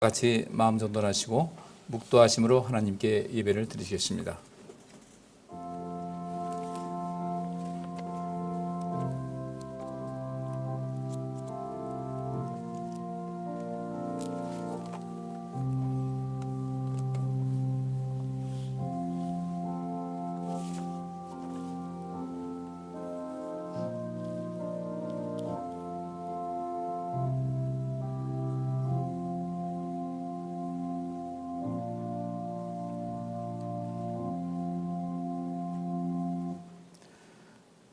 같이 마음 전도하시고 묵도하심으로 하나님께 예배를 드리겠습니다.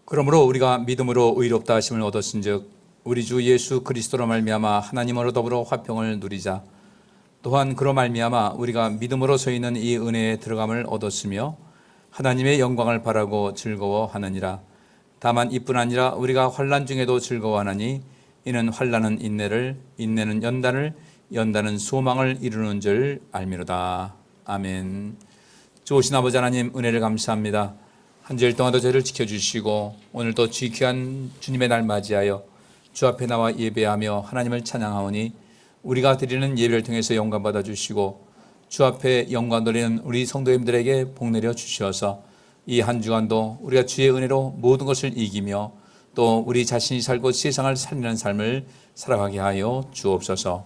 그러므로 우리가 믿음으로 의롭다 하심을 얻었은즉 우리 주 예수 그리스도로 말미암아 하나님으로 더불어 화평을 누리자. 또한 그로 말미암아 우리가 믿음으로 서 있는 이 은혜에 들어감을 얻었으며 하나님의 영광을 바라고 즐거워하느니라. 다만 이뿐 아니라 우리가 환난 중에도 즐거워하나니 이는 환난은 인내를, 인내는 연단을, 연단은 소망을 이루는 줄 알미로다. 아멘. 좋으신 아버지 하나님, 은혜를 감사합니다. 한 주일 동안도 저희를 지켜주시고 오늘도 귀한 주님의 날 맞이하여 주 앞에 나와 예배하며 하나님을 찬양하오니 우리가 드리는 예배를 통해서 영광 받아주시고 주 앞에 영광 돌리는 우리 성도님들에게 복 내려 주시어서 이 한 주간도 우리가 주의 은혜로 모든 것을 이기며 또 우리 자신이 살고 세상을 살리는 삶을 살아가게 하여 주옵소서.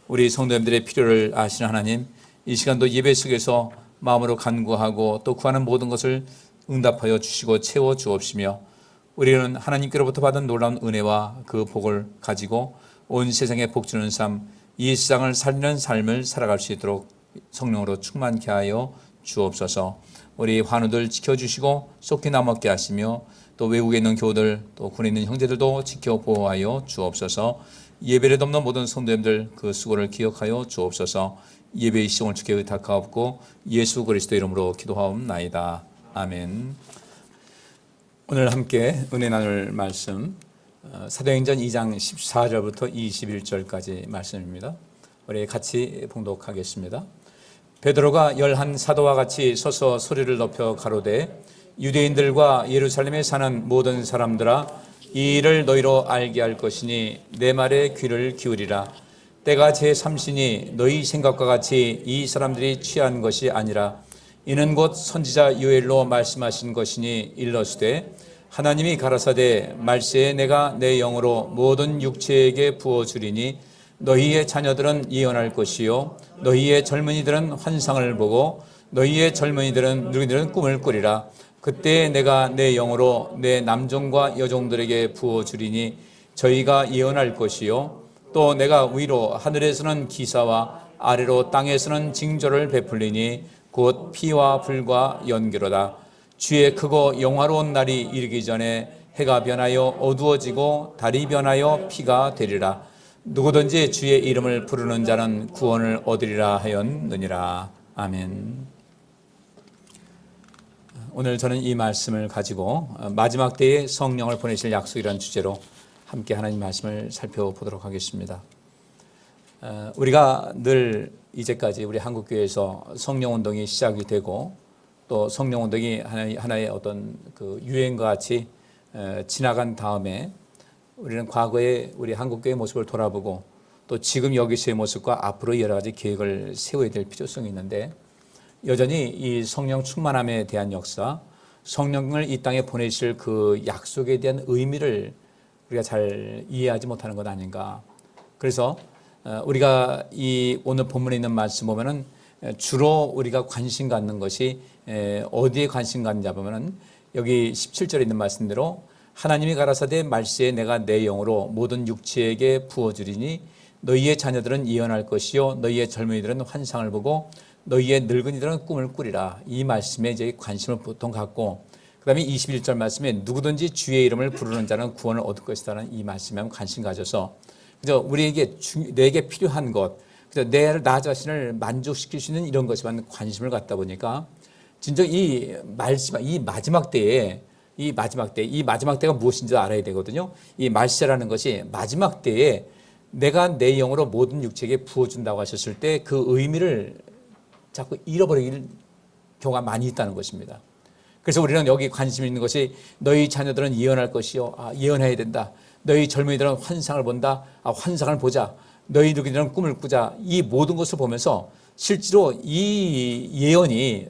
우리 성도님들의 필요를 아시는 하나님, 이 시간도 예배 속에서 마음으로 간구하고 또 구하는 모든 것을 응답하여 주시고 채워 주옵시며 우리는 하나님께로부터 받은 놀라운 은혜와 그 복을 가지고 온 세상에 복 주는 삶, 이 세상을 살리는 삶을 살아갈 수 있도록 성령으로 충만케 하여 주옵소서. 우리 환우들 지켜주시고 속히 남았게 하시며 또 외국에 있는 교우들 또 군에 있는 형제들도 지켜 보호하여 주옵소서. 예배를 돕는 모든 성도님들 그 수고를 기억하여 주옵소서. 예배의 시종을 주께 의탁하옵고 예수 그리스도 이름으로 기도하옵나이다. 아멘. 오늘 함께 은혜 나눌 말씀 사도행전 2장 14절부터 21절까지 말씀입니다. 우리 같이 봉독하겠습니다. 베드로가 11 사도와 같이 서서 소리를 높여 가로되 유대인들과 예루살렘에 사는 모든 사람들아 이 일을 너희로 알게 할 것이니 내 말에 귀를 기울이라. 때가 제3시니 너희 생각과 같이 이 사람들이 취한 것이 아니라 이는 곧 선지자 요엘로 말씀하신 것이니 일러스되 하나님이 가라사대 말세에 내가 내 영으로 모든 육체에게 부어주리니 너희의 자녀들은 예언할 것이요 너희의 젊은이들은 환상을 보고 너희의 젊은이들은 누구들은 꿈을 꾸리라. 그때 내가 내 영으로 내 남종과 여종들에게 부어주리니 저희가 예언할 것이요 또 내가 위로 하늘에서는 기사와 아래로 땅에서는 징조를 베풀리니 곧 피와 불과 연기로다. 주의 크고 영화로운 날이 이르기 전에 해가 변하여 어두워지고 달이 변하여 피가 되리라. 누구든지 주의 이름을 부르는 자는 구원을 얻으리라 하였느니라. 아멘. 오늘 저는 이 말씀을 가지고 마지막 때에 성령을 보내실 약속이라는 주제로 함께 하나님 말씀을 살펴보도록 하겠습니다. 우리가 늘 이제까지 우리 한국교회에서 성령운동이 시작이 되고 또 성령운동이 하나의 어떤 그 유행과 같이 지나간 다음에 우리는 과거의 우리 한국교회의 모습을 돌아보고 또 지금 여기서의 모습과 앞으로 여러 가지 계획을 세워야 될 필요성이 있는데 여전히 이 성령 충만함에 대한 역사, 성령을 이 땅에 보내실 그 약속에 대한 의미를 우리가 잘 이해하지 못하는 것 아닌가. 그래서 우리가 이 오늘 본문에 있는 말씀 보면은 주로 우리가 관심 갖는 것이 어디에 관심 갖느냐 보면은 여기 17절에 있는 말씀대로 하나님이 가라사대 말세에 내가 내 영으로 모든 육체에게 부어주리니 너희의 자녀들은 예언할 것이요 너희의 젊은이들은 환상을 보고 너희의 늙은이들은 꿈을 꾸리라. 이 말씀에 이제 관심을 보통 갖고 그 다음에 21절 말씀에 누구든지 주의 이름을 부르는 자는 구원을 얻을 것이라는 이 말씀에 관심 가져서 그래서 우리에게 내게 필요한 것, 그래서 나 자신을 만족시킬 수 있는 이런 것에만 관심을 갖다 보니까 진정 이 마지막 때에 이 마지막 때가 무엇인지 알아야 되거든요. 이 말세라는 것이 마지막 때에 내가 내 영으로 모든 육체에게 부어준다고 하셨을 때 그 의미를 자꾸 잃어버리는 경우가 많이 있다는 것입니다. 그래서 우리는 여기 관심 있는 것이 너희 자녀들은 예언할 것이요. 예언해야 된다. 너희 젊은이들은 환상을 본다. 환상을 보자. 너희 이루기는 꿈을 꾸자. 이 모든 것을 보면서 실제로 이 예언이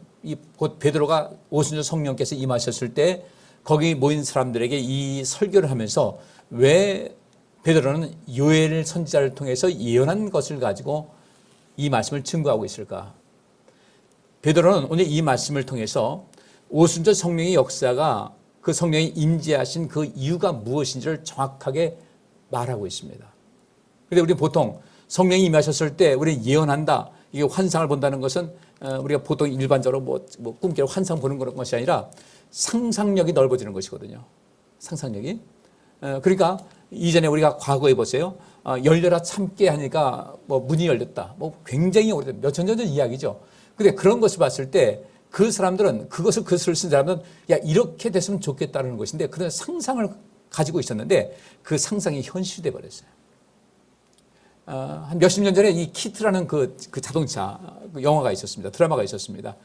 곧 베드로가 오순절 성령께서 임하셨을 때 거기 모인 사람들에게 이 설교를 하면서 왜 베드로는 요엘 선지자를 통해서 예언한 것을 가지고 이 말씀을 증거하고 있을까? 베드로는 오늘 이 말씀을 통해서 오순절 성령의 역사가 그 성령이 임재하신 그 이유가 무엇인지를 정확하게 말하고 있습니다. 그런데 우리 보통 성령이 임하셨을 때 우리 예언한다, 이게 환상을 본다는 것은 우리가 보통 일반적으로 뭐 꿈결 환상 보는 그런 것이 아니라 상상력이 넓어지는 것이거든요. 상상력이. 그러니까 이전에 우리가 과거에 보세요. 열려라 참게 하니까 뭐 문이 열렸다. 뭐 굉장히 오래된 몇천 년 전 이야기죠. 근데 그런 것을 봤을 때 그 사람들은 그것을 그 글을 쓴 사람은 야 이렇게 됐으면 좋겠다는 것인데 그런 상상을 가지고 있었는데 그 상상이 현실이 돼 버렸어요. 한 몇십 년 전에 이 키트라는 그 자동차 그 영화가 있었습니다. 드라마가 있었습니다.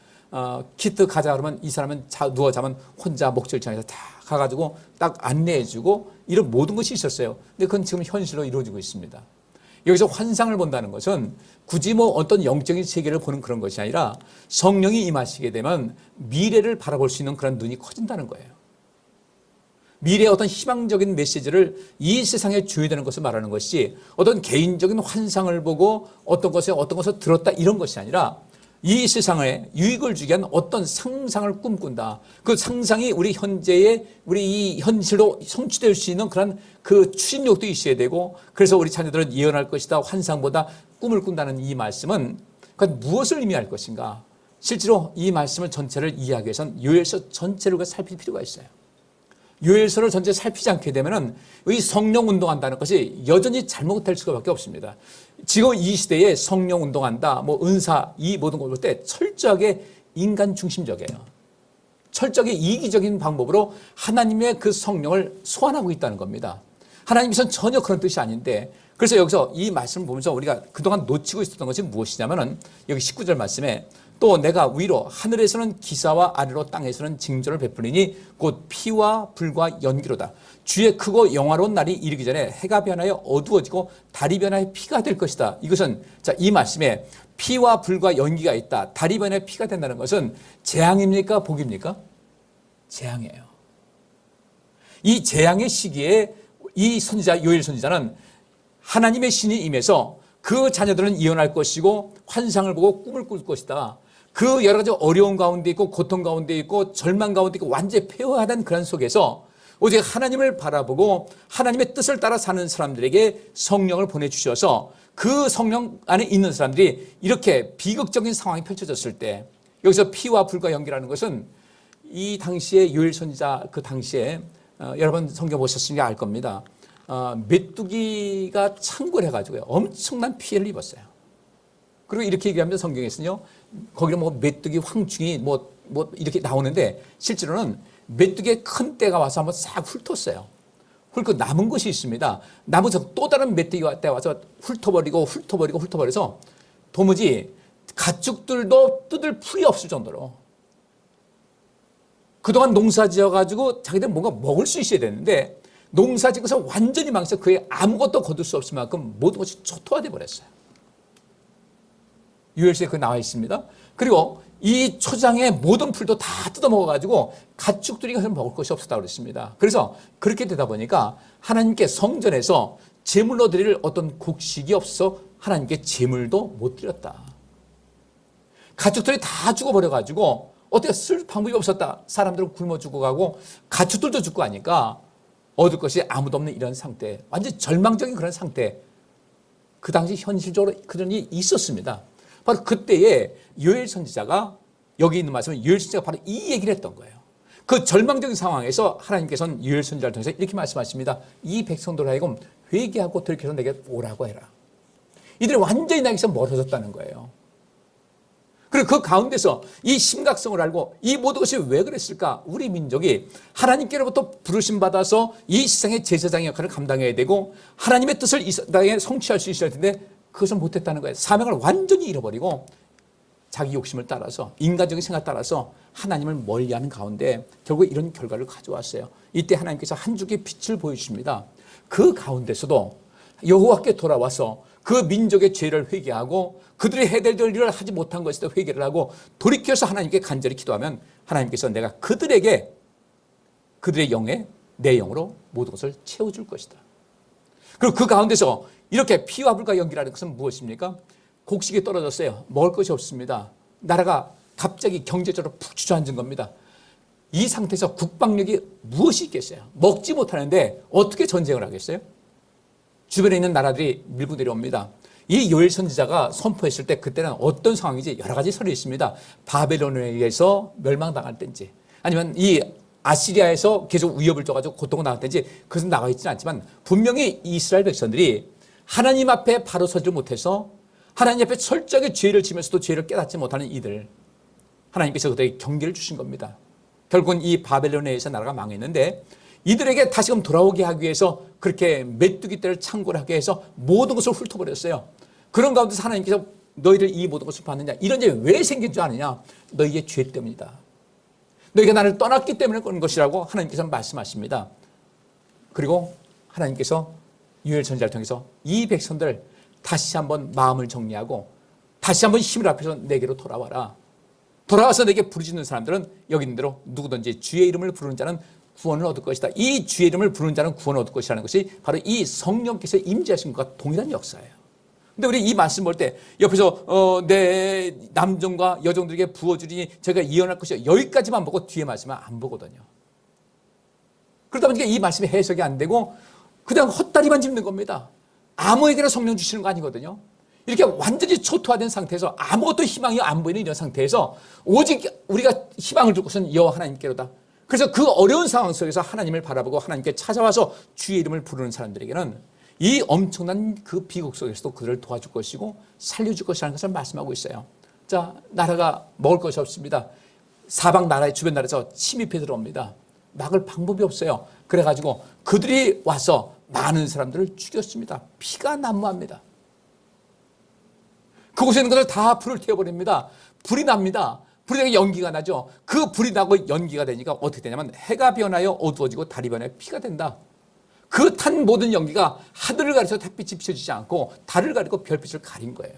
키트 가자 그러면 이 사람은 누워 자면 혼자 목적지에서 다 가가지고 딱 안내해주고 이런 모든 것이 있었어요. 근데 그건 지금 현실로 이루어지고 있습니다. 여기서 환상을 본다는 것은 굳이 뭐 어떤 영적인 세계를 보는 그런 것이 아니라 성령이 임하시게 되면 미래를 바라볼 수 있는 그런 눈이 커진다는 거예요. 미래의 어떤 희망적인 메시지를 이 세상에 줘야 되는 것을 말하는 것이 어떤 개인적인 환상을 보고 어떤 것을 들었다 이런 것이 아니라 이 세상에 유익을 주기 위한 어떤 상상을 꿈꾼다. 그 상상이 우리 현재의 우리 이 현실로 성취될 수 있는 그런 그 추진력도 있어야 되고 그래서 우리 자녀들은 예언할 것이다. 환상보다 꿈을 꾼다는 이 말씀은 그건 무엇을 의미할 것인가? 실제로 이 말씀을 전체를 이해하기 위해서는 요엘서 전체를 살필 필요가 있어요. 요엘서를 전체 살피지 않게 되면은 이 성령 운동한다는 것이 여전히 잘못될 수밖에 없습니다. 지금 이 시대에 성령 운동한다, 뭐 은사 이 모든 걸 볼 때 철저하게 인간 중심적이에요. 철저하게 이기적인 방법으로 하나님의 그 성령을 소환하고 있다는 겁니다. 하나님께서는 전혀 그런 뜻이 아닌데 그래서 여기서 이 말씀을 보면서 우리가 그동안 놓치고 있었던 것이 무엇이냐면은 여기 19절 말씀에 또 내가 위로 하늘에서는 기사와 아래로 땅에서는 징조를 베풀리니 곧 피와 불과 연기로다. 주의 크고 영화로운 날이 이르기 전에 해가 변하여 어두워지고 달이 변하여 피가 될 것이다. 이것은 이 말씀에 피와 불과 연기가 있다. 달이 변하여 피가 된다는 것은 재앙입니까? 복입니까? 재앙이에요. 이 재앙의 시기에 이 선지자 요엘 선지자는 하나님의 신이 임해서 그 자녀들은 예언할 것이고 환상을 보고 꿈을 꿀 것이다. 그 여러 가지 어려운 가운데 있고 고통 가운데 있고 절망 가운데 있고 완전히 폐허하던 그런 속에서 오직 하나님을 바라보고 하나님의 뜻을 따라 사는 사람들에게 성령을 보내주셔서 그 성령 안에 있는 사람들이 이렇게 비극적인 상황이 펼쳐졌을 때 여기서 피와 불과 연기라는 것은 이 당시에 요엘 선지자 그 당시에 여러분 성경 보셨으니까 알 겁니다. 메뚜기가 창궐해 가지고요 엄청난 피해를 입었어요. 그리고 이렇게 얘기하면 성경에서는요 거기는 뭐 메뚜기 황충이 뭐 이렇게 나오는데 실제로는 메뚜기의 큰 떼가 와서 한번 싹 훑었어요. 훑고 남은 것이 있습니다. 남아서 또 다른 메뚜기가 떼 와서 훑어버려서 도무지 가축들도 뜯을 풀이 없을 정도로 그동안 농사 지어가지고 자기들 뭔가 먹을 수 있어야 되는데 농사 지어서 완전히 망쳐 그에 아무것도 거둘 수 없을 만큼 모든 것이 초토화돼 버렸어요. 요엘서에 그 나와 있습니다. 그리고 이 초장의 모든 풀도 다 뜯어먹어가지고 가축들이 그것을 먹을 것이 없었다고 그랬습니다. 그래서 그렇게 되다 보니까 하나님께 성전에서 제물로 드릴 어떤 곡식이 없어서 하나님께 제물도 못 드렸다. 가축들이 다 죽어버려가지고 어떻게 쓸 방법이 없었다. 사람들은 굶어 죽어가고 가축들도 죽고 하니까 얻을 것이 아무도 없는 이런 상태, 완전 절망적인 그런 상태. 그 당시 현실적으로 그런 일이 있었습니다. 바로 그때에 요엘 선지자가 여기 있는 말씀은 요엘 선지자가 바로 이 얘기를 했던 거예요. 그 절망적인 상황에서 하나님께서는 요엘 선지자를 통해서 이렇게 말씀하십니다. 이 백성들 하여금 회개하고 돌이켜서 내게 오라고 해라. 이들이 완전히 나에게서 멀어졌다는 거예요. 그리고 그 가운데서 이 심각성을 알고 이 모든 것이 왜 그랬을까? 우리 민족이 하나님께로부터 부르심 받아서 이 세상의 제사장의 역할을 감당해야 되고 하나님의 뜻을 이 땅에 성취할 수 있어야 텐데 그것을 못했다는 거예요. 사명을 완전히 잃어버리고 자기 욕심을 따라서 인간적인 생각 따라서 하나님을 멀리하는 가운데 결국 이런 결과를 가져왔어요. 이때 하나님께서 한 줄기 빛을 보여주십니다. 그 가운데서도 여호와께 돌아와서 그 민족의 죄를 회개하고 그들이 해야 될 일을 하지 못한 것에 대해 회개를 하고 돌이켜서 하나님께 간절히 기도하면 하나님께서 내가 그들에게 그들의 영에 내 영으로 모든 것을 채워줄 것이다. 그리고 그 가운데서 이렇게 피와 불과 연기라는 것은 무엇입니까? 곡식이 떨어졌어요. 먹을 것이 없습니다. 나라가 갑자기 경제적으로 푹 주저앉은 겁니다. 이 상태에서 국방력이 무엇이 있겠어요? 먹지 못하는데 어떻게 전쟁을 하겠어요? 주변에 있는 나라들이 밀고 내려옵니다. 이 요엘 선지자가 선포했을 때 그때는 어떤 상황인지 여러 가지 설이 있습니다. 바벨론에 의해서 멸망당할 때인지 아니면 이 아시리아에서 계속 위협을 줘가지고 고통을 당할 때인지 그것은 나와 있지는 않지만 분명히 이스라엘 백성들이 하나님 앞에 바로 서지 못해서 하나님 앞에 철저하게 죄를 지면서도 죄를 깨닫지 못하는 이들, 하나님께서 그들에게 경계를 주신 겁니다. 결국은 이 바벨론에 의해서 나라가 망했는데 이들에게 다시금 돌아오게 하기 위해서 그렇게 메뚜기 떼를 창고를 하게 해서 모든 것을 훑어버렸어요. 그런 가운데서 하나님께서 너희를 이 모든 것을 봤느냐, 이런 일이 왜 생긴 줄 아느냐, 너희의 죄 때문이다. 너희가 나를 떠났기 때문에 그런 것이라고 하나님께서 말씀하십니다. 그리고 하나님께서 요엘 선지자를 통해서 이 백성들 다시 한번 마음을 정리하고 다시 한번 힘을 합해서 내게로 돌아와라. 돌아와서 내게 부르짖는 사람들은 여기 있는 대로 누구든지 주의 이름을 부르는 자는 구원을 얻을 것이다. 이 주의 이름을 부르는 자는 구원을 얻을 것이라는 것이 바로 이 성령께서 임재하신 것과 동일한 역사예요. 근데 우리 이 말씀 볼 때 옆에서 내 남종과 여종들에게 부어주리니 저희가 이언할 것이요, 여기까지만 보고 뒤에 말씀은 안 보거든요. 그러다 보니까 이 말씀이 해석이 안 되고 그냥 헛다리만 짚는 겁니다. 아무에게나 성령 주시는 거 아니거든요. 이렇게 완전히 초토화된 상태에서 아무것도 희망이 안 보이는 이런 상태에서 오직 우리가 희망을 줄 것은 여호와 하나님께로다. 그래서 그 어려운 상황 속에서 하나님을 바라보고 하나님께 찾아와서 주의 이름을 부르는 사람들에게는 이 엄청난 그 비극 속에서도 그들을 도와줄 것이고 살려줄 것이라는 것을 말씀하고 있어요. 자, 나라가 먹을 것이 없습니다. 사방 나라의 주변 나라에서 침입해 들어옵니다. 막을 방법이 없어요. 그래가지고 그들이 와서 많은 사람들을 죽였습니다. 피가 난무합니다. 그곳에 있는 것을 다 불을 태워버립니다. 불이 납니다. 불이 나게 연기가 나죠. 그 불이 나고 연기가 되니까 어떻게 되냐면 해가 변하여 어두워지고 달이 변하여 피가 된다. 그 탄 모든 연기가 하늘을 가려서 햇빛이 비춰지지 않고 달을 가리고 별빛을 가린 거예요.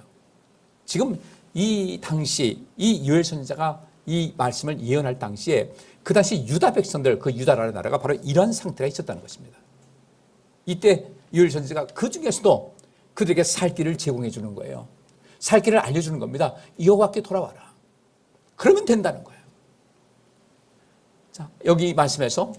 지금 이 당시 이 요엘 선지자가 이 말씀을 예언할 당시에 그 당시 유다 백성들, 그 유다라는 나라가 바로 이런 상태가 있었다는 것입니다. 이때 요엘 선지자가 그 중에서도 그들에게 살 길을 제공해 주는 거예요. 살 길을 알려주는 겁니다. 여호와께 돌아와라. 그러면 된다는 거예요. 자, 여기 말씀에서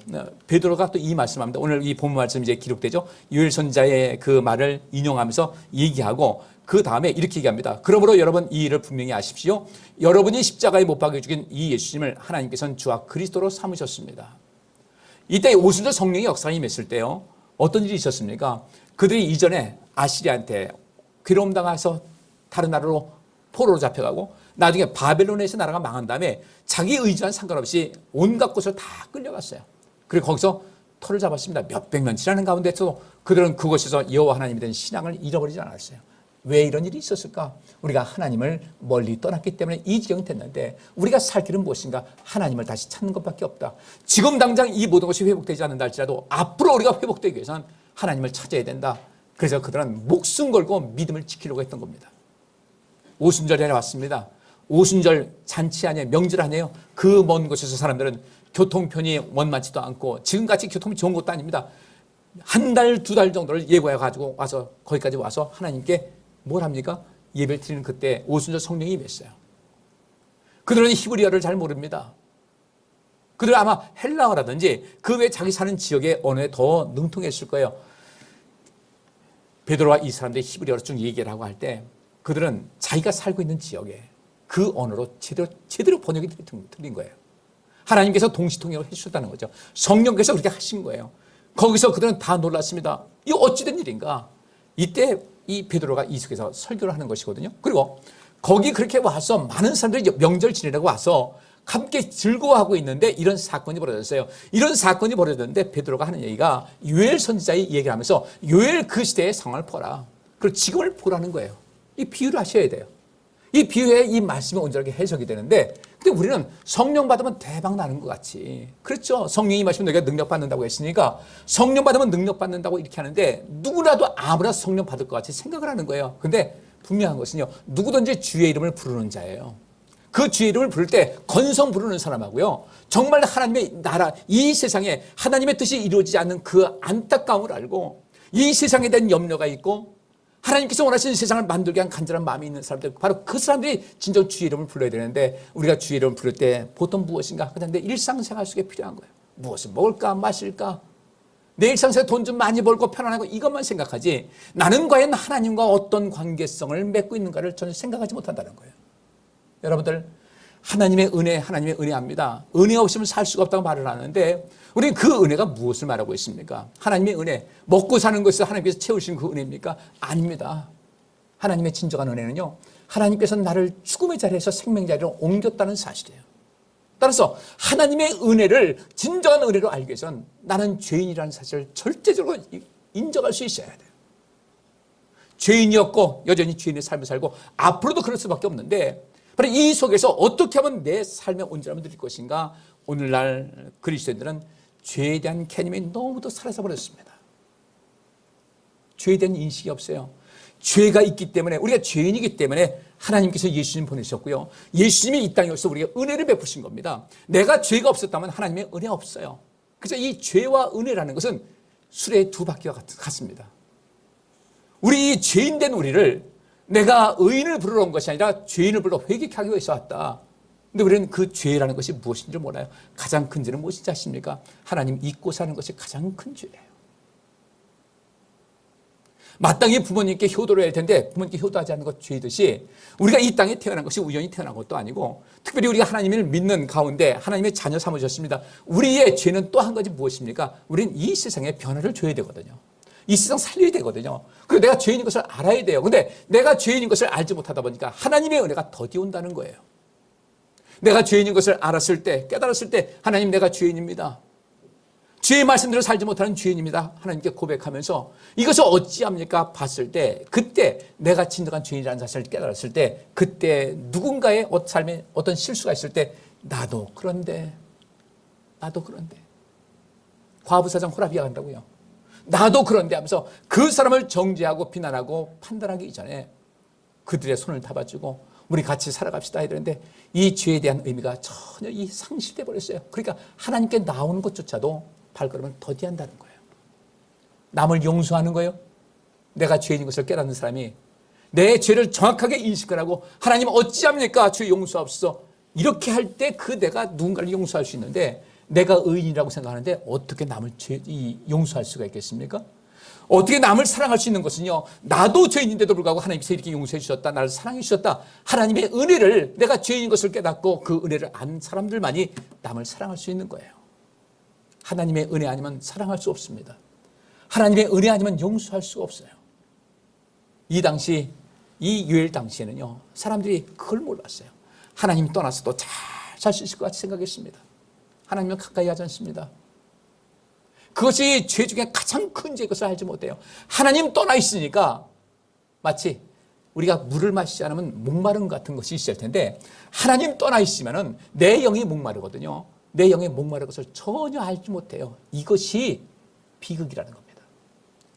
베드로가 또 이 말씀합니다. 오늘 이 본문 말씀 이제 기록되죠. 요엘 선지자의 그 말을 인용하면서 얘기하고 그 다음에 이렇게 얘기합니다. 그러므로 여러분 이 일을 분명히 아십시오. 여러분이 십자가에 못 박혀 죽인 이 예수님을 하나님께서는 주와 그리스도로 삼으셨습니다. 이때 오순절 성령의 역사가 임했을 때요, 어떤 일이 있었습니까? 그들이 이전에 아시리아한테 괴로움 당해서 다른 나라로 포로로 잡혀가고 나중에 바벨론에서 나라가 망한 다음에 자기 의지와는 상관없이 온갖 곳을 다 끌려갔어요. 그리고 거기서 터를 잡았습니다. 몇백 년 지나는 가운데서도 그들은 그곳에서 여호와 하나님에 대한 신앙을 잃어버리지 않았어요. 왜 이런 일이 있었을까? 우리가 하나님을 멀리 떠났기 때문에 이 지경이 됐는데 우리가 살 길은 무엇인가? 하나님을 다시 찾는 것밖에 없다. 지금 당장 이 모든 것이 회복되지 않는다 할지라도 앞으로 우리가 회복되기 위해서는 하나님을 찾아야 된다. 그래서 그들은 목숨 걸고 믿음을 지키려고 했던 겁니다. 오순절에 왔습니다. 오순절 잔치 아니에요. 명절 아니에요. 그 먼 곳에서 사람들은 교통편이 원만치도 않고 지금같이 교통이 좋은 것도 아닙니다. 한 달, 두 달 정도를 예고해 가지고 와서 거기까지 와서 하나님께 뭘 합니까? 예배를 드리는 그때 오순절 성령이 임했어요. 그들은 히브리어를 잘 모릅니다. 그들은 아마 헬라어라든지 그 외에 자기 사는 지역의 언어에 더 능통했을 거예요. 베드로와 이 사람들이 히브리어로 쭉 얘기를 하고 할 때 그들은 자기가 살고 있는 지역에 그 언어로 제대로 번역이 틀린 거예요. 하나님께서 동시통역을 해주셨다는 거죠. 성령께서 그렇게 하신 거예요. 거기서 그들은 다 놀랐습니다. 이거 어찌된 일인가? 이때 이 베드로가 이 속에서 설교를 하는 것이거든요. 그리고 거기 그렇게 와서 많은 사람들이 명절 지내려고 와서 함께 즐거워하고 있는데 이런 사건이 벌어졌어요. 이런 사건이 벌어졌는데 베드로가 하는 얘기가 요엘 선지자의 얘기를 하면서 요엘 그 시대의 상황을 보라. 그리고 지금을 보라는 거예요. 이 비유를 하셔야 돼요. 이 비유에 이 말씀이 온전하게 해석이 되는데 근데 우리는 성령 받으면 대박 나는 것 같이, 그렇죠? 성령이 임하시면 너희가 능력 받는다고 했으니까 성령 받으면 능력 받는다고 이렇게 하는데, 누구라도 아무나 성령 받을 것 같이 생각을 하는 거예요. 근데 분명한 것은요, 누구든지 주의 이름을 부르는 자예요. 그 주의 이름을 부를 때 건성 부르는 사람하고요, 정말 하나님의 나라, 이 세상에 하나님의 뜻이 이루어지지 않는 그 안타까움을 알고 이 세상에 대한 염려가 있고 하나님께서 원하시는 세상을 만들기 위한 간절한 마음이 있는 사람들, 바로 그 사람들이 진정 주의 이름을 불러야 되는데, 우리가 주의 이름을 부를 때 보통 무엇인가? 그냥 내 일상생활 속에 필요한 거예요. 무엇을 먹을까 마실까, 내 일상생활 돈 좀 많이 벌고 편안하고 이것만 생각하지, 나는 과연 하나님과 어떤 관계성을 맺고 있는가를 전혀 생각하지 못한다는 거예요. 여러분들, 하나님의 은혜 압니다. 은혜 없으면 살 수가 없다고 말을 하는데, 우리는 그 은혜가 무엇을 말하고 있습니까? 하나님의 은혜, 먹고 사는 것을 하나님께서 채우신 그 은혜입니까? 아닙니다. 하나님의 진정한 은혜는요, 하나님께서 나를 죽음의 자리에서 생명의 자리로 옮겼다는 사실이에요. 따라서 하나님의 은혜를 진정한 은혜로 알기 위해서는 나는 죄인이라는 사실을 절대적으로 인정할 수 있어야 돼요. 죄인이었고 여전히 죄인의 삶을 살고 앞으로도 그럴 수밖에 없는데, 바로 이 속에서 어떻게 하면 내 삶의 온전함을 누릴 것인가? 오늘날 그리스도인들은 죄에 대한 개념이 너무도 사라져 버렸습니다. 죄에 대한 인식이 없어요. 죄가 있기 때문에, 우리가 죄인이기 때문에 하나님께서 예수님 보내셨고요, 예수님이 이 땅에 오셔서 우리가 은혜를 베푸신 겁니다. 내가 죄가 없었다면 하나님의 은혜 없어요. 그래서 이 죄와 은혜라는 것은 수레의 두 바퀴와 같습니다. 우리 죄인된 우리를 내가 의인을 부르러 온 것이 아니라 죄인을 불러 회개케 하기 위해서 왔다. 근데 우리는 그 죄라는 것이 무엇인지 몰라요. 가장 큰 죄는 무엇인지 아십니까? 하나님 잊고 사는 것이 가장 큰 죄예요. 마땅히 부모님께 효도를 해야 할 텐데 부모님께 효도하지 않는 것 죄이듯이, 우리가 이 땅에 태어난 것이 우연히 태어난 것도 아니고, 특별히 우리가 하나님을 믿는 가운데 하나님의 자녀 삼으셨습니다. 우리의 죄는 또 한 가지 무엇입니까? 우리는 이 세상에 변화를 줘야 되거든요. 이 세상 살려야 되거든요. 그리고 내가 죄인인 것을 알아야 돼요. 근데 내가 죄인인 것을 알지 못하다 보니까 하나님의 은혜가 더디 온다는 거예요. 내가 죄인인 것을 알았을 때, 깨달았을 때, 하나님 내가 죄인입니다. 죄의 말씀대로 살지 못하는 죄인입니다. 하나님께 고백하면서 이것을 어찌합니까? 봤을 때, 그때 내가 진정한 죄인이라는 사실을 깨달았을 때, 그때 누군가의 삶에 어떤 실수가 있을 때, 나도 그런데 과부사장 호라비가 간다고요. 나도 그런데 하면서 그 사람을 정죄하고 비난하고 판단하기 이전에 그들의 손을 잡아주고 우리 같이 살아갑시다 해야 되는데, 이 죄에 대한 의미가 전혀 상실돼 버렸어요. 그러니까 하나님께 나오는 것조차도 발걸음을 더디한다는 거예요. 남을 용서하는 거예요. 내가 죄인인 것을 깨닫는 사람이 내 죄를 정확하게 인식을 하고, 하나님 어찌합니까? 죄 용서하옵소서. 이렇게 할 때 그 내가 누군가를 용서할 수 있는데, 내가 의인이라고 생각하는데 어떻게 남을 용서할 수가 있겠습니까? 어떻게 남을 사랑할 수 있는 것은요, 나도 죄인인데도 불구하고 하나님께서 이렇게 용서해 주셨다, 나를 사랑해 주셨다, 하나님의 은혜를, 내가 죄인인 것을 깨닫고 그 은혜를 안 사람들만이 남을 사랑할 수 있는 거예요. 하나님의 은혜 아니면 사랑할 수 없습니다. 하나님의 은혜 아니면 용서할 수가 없어요. 이 당시, 이 유엘 당시에는요, 사람들이 그걸 몰랐어요. 하나님 떠나서도 잘 살 수 있을 것 같이 생각했습니다. 하나님은 가까이 하지 않습니다. 그것이 죄 중에 가장 큰 죄인 것을 알지 못해요. 하나님 떠나 있으니까 마치 우리가 물을 마시지 않으면 목마름 같은 것이 있을 텐데, 하나님 떠나 있으면 내 영이 목마르거든요. 내 영이 목마른 것을 전혀 알지 못해요. 이것이 비극이라는 겁니다.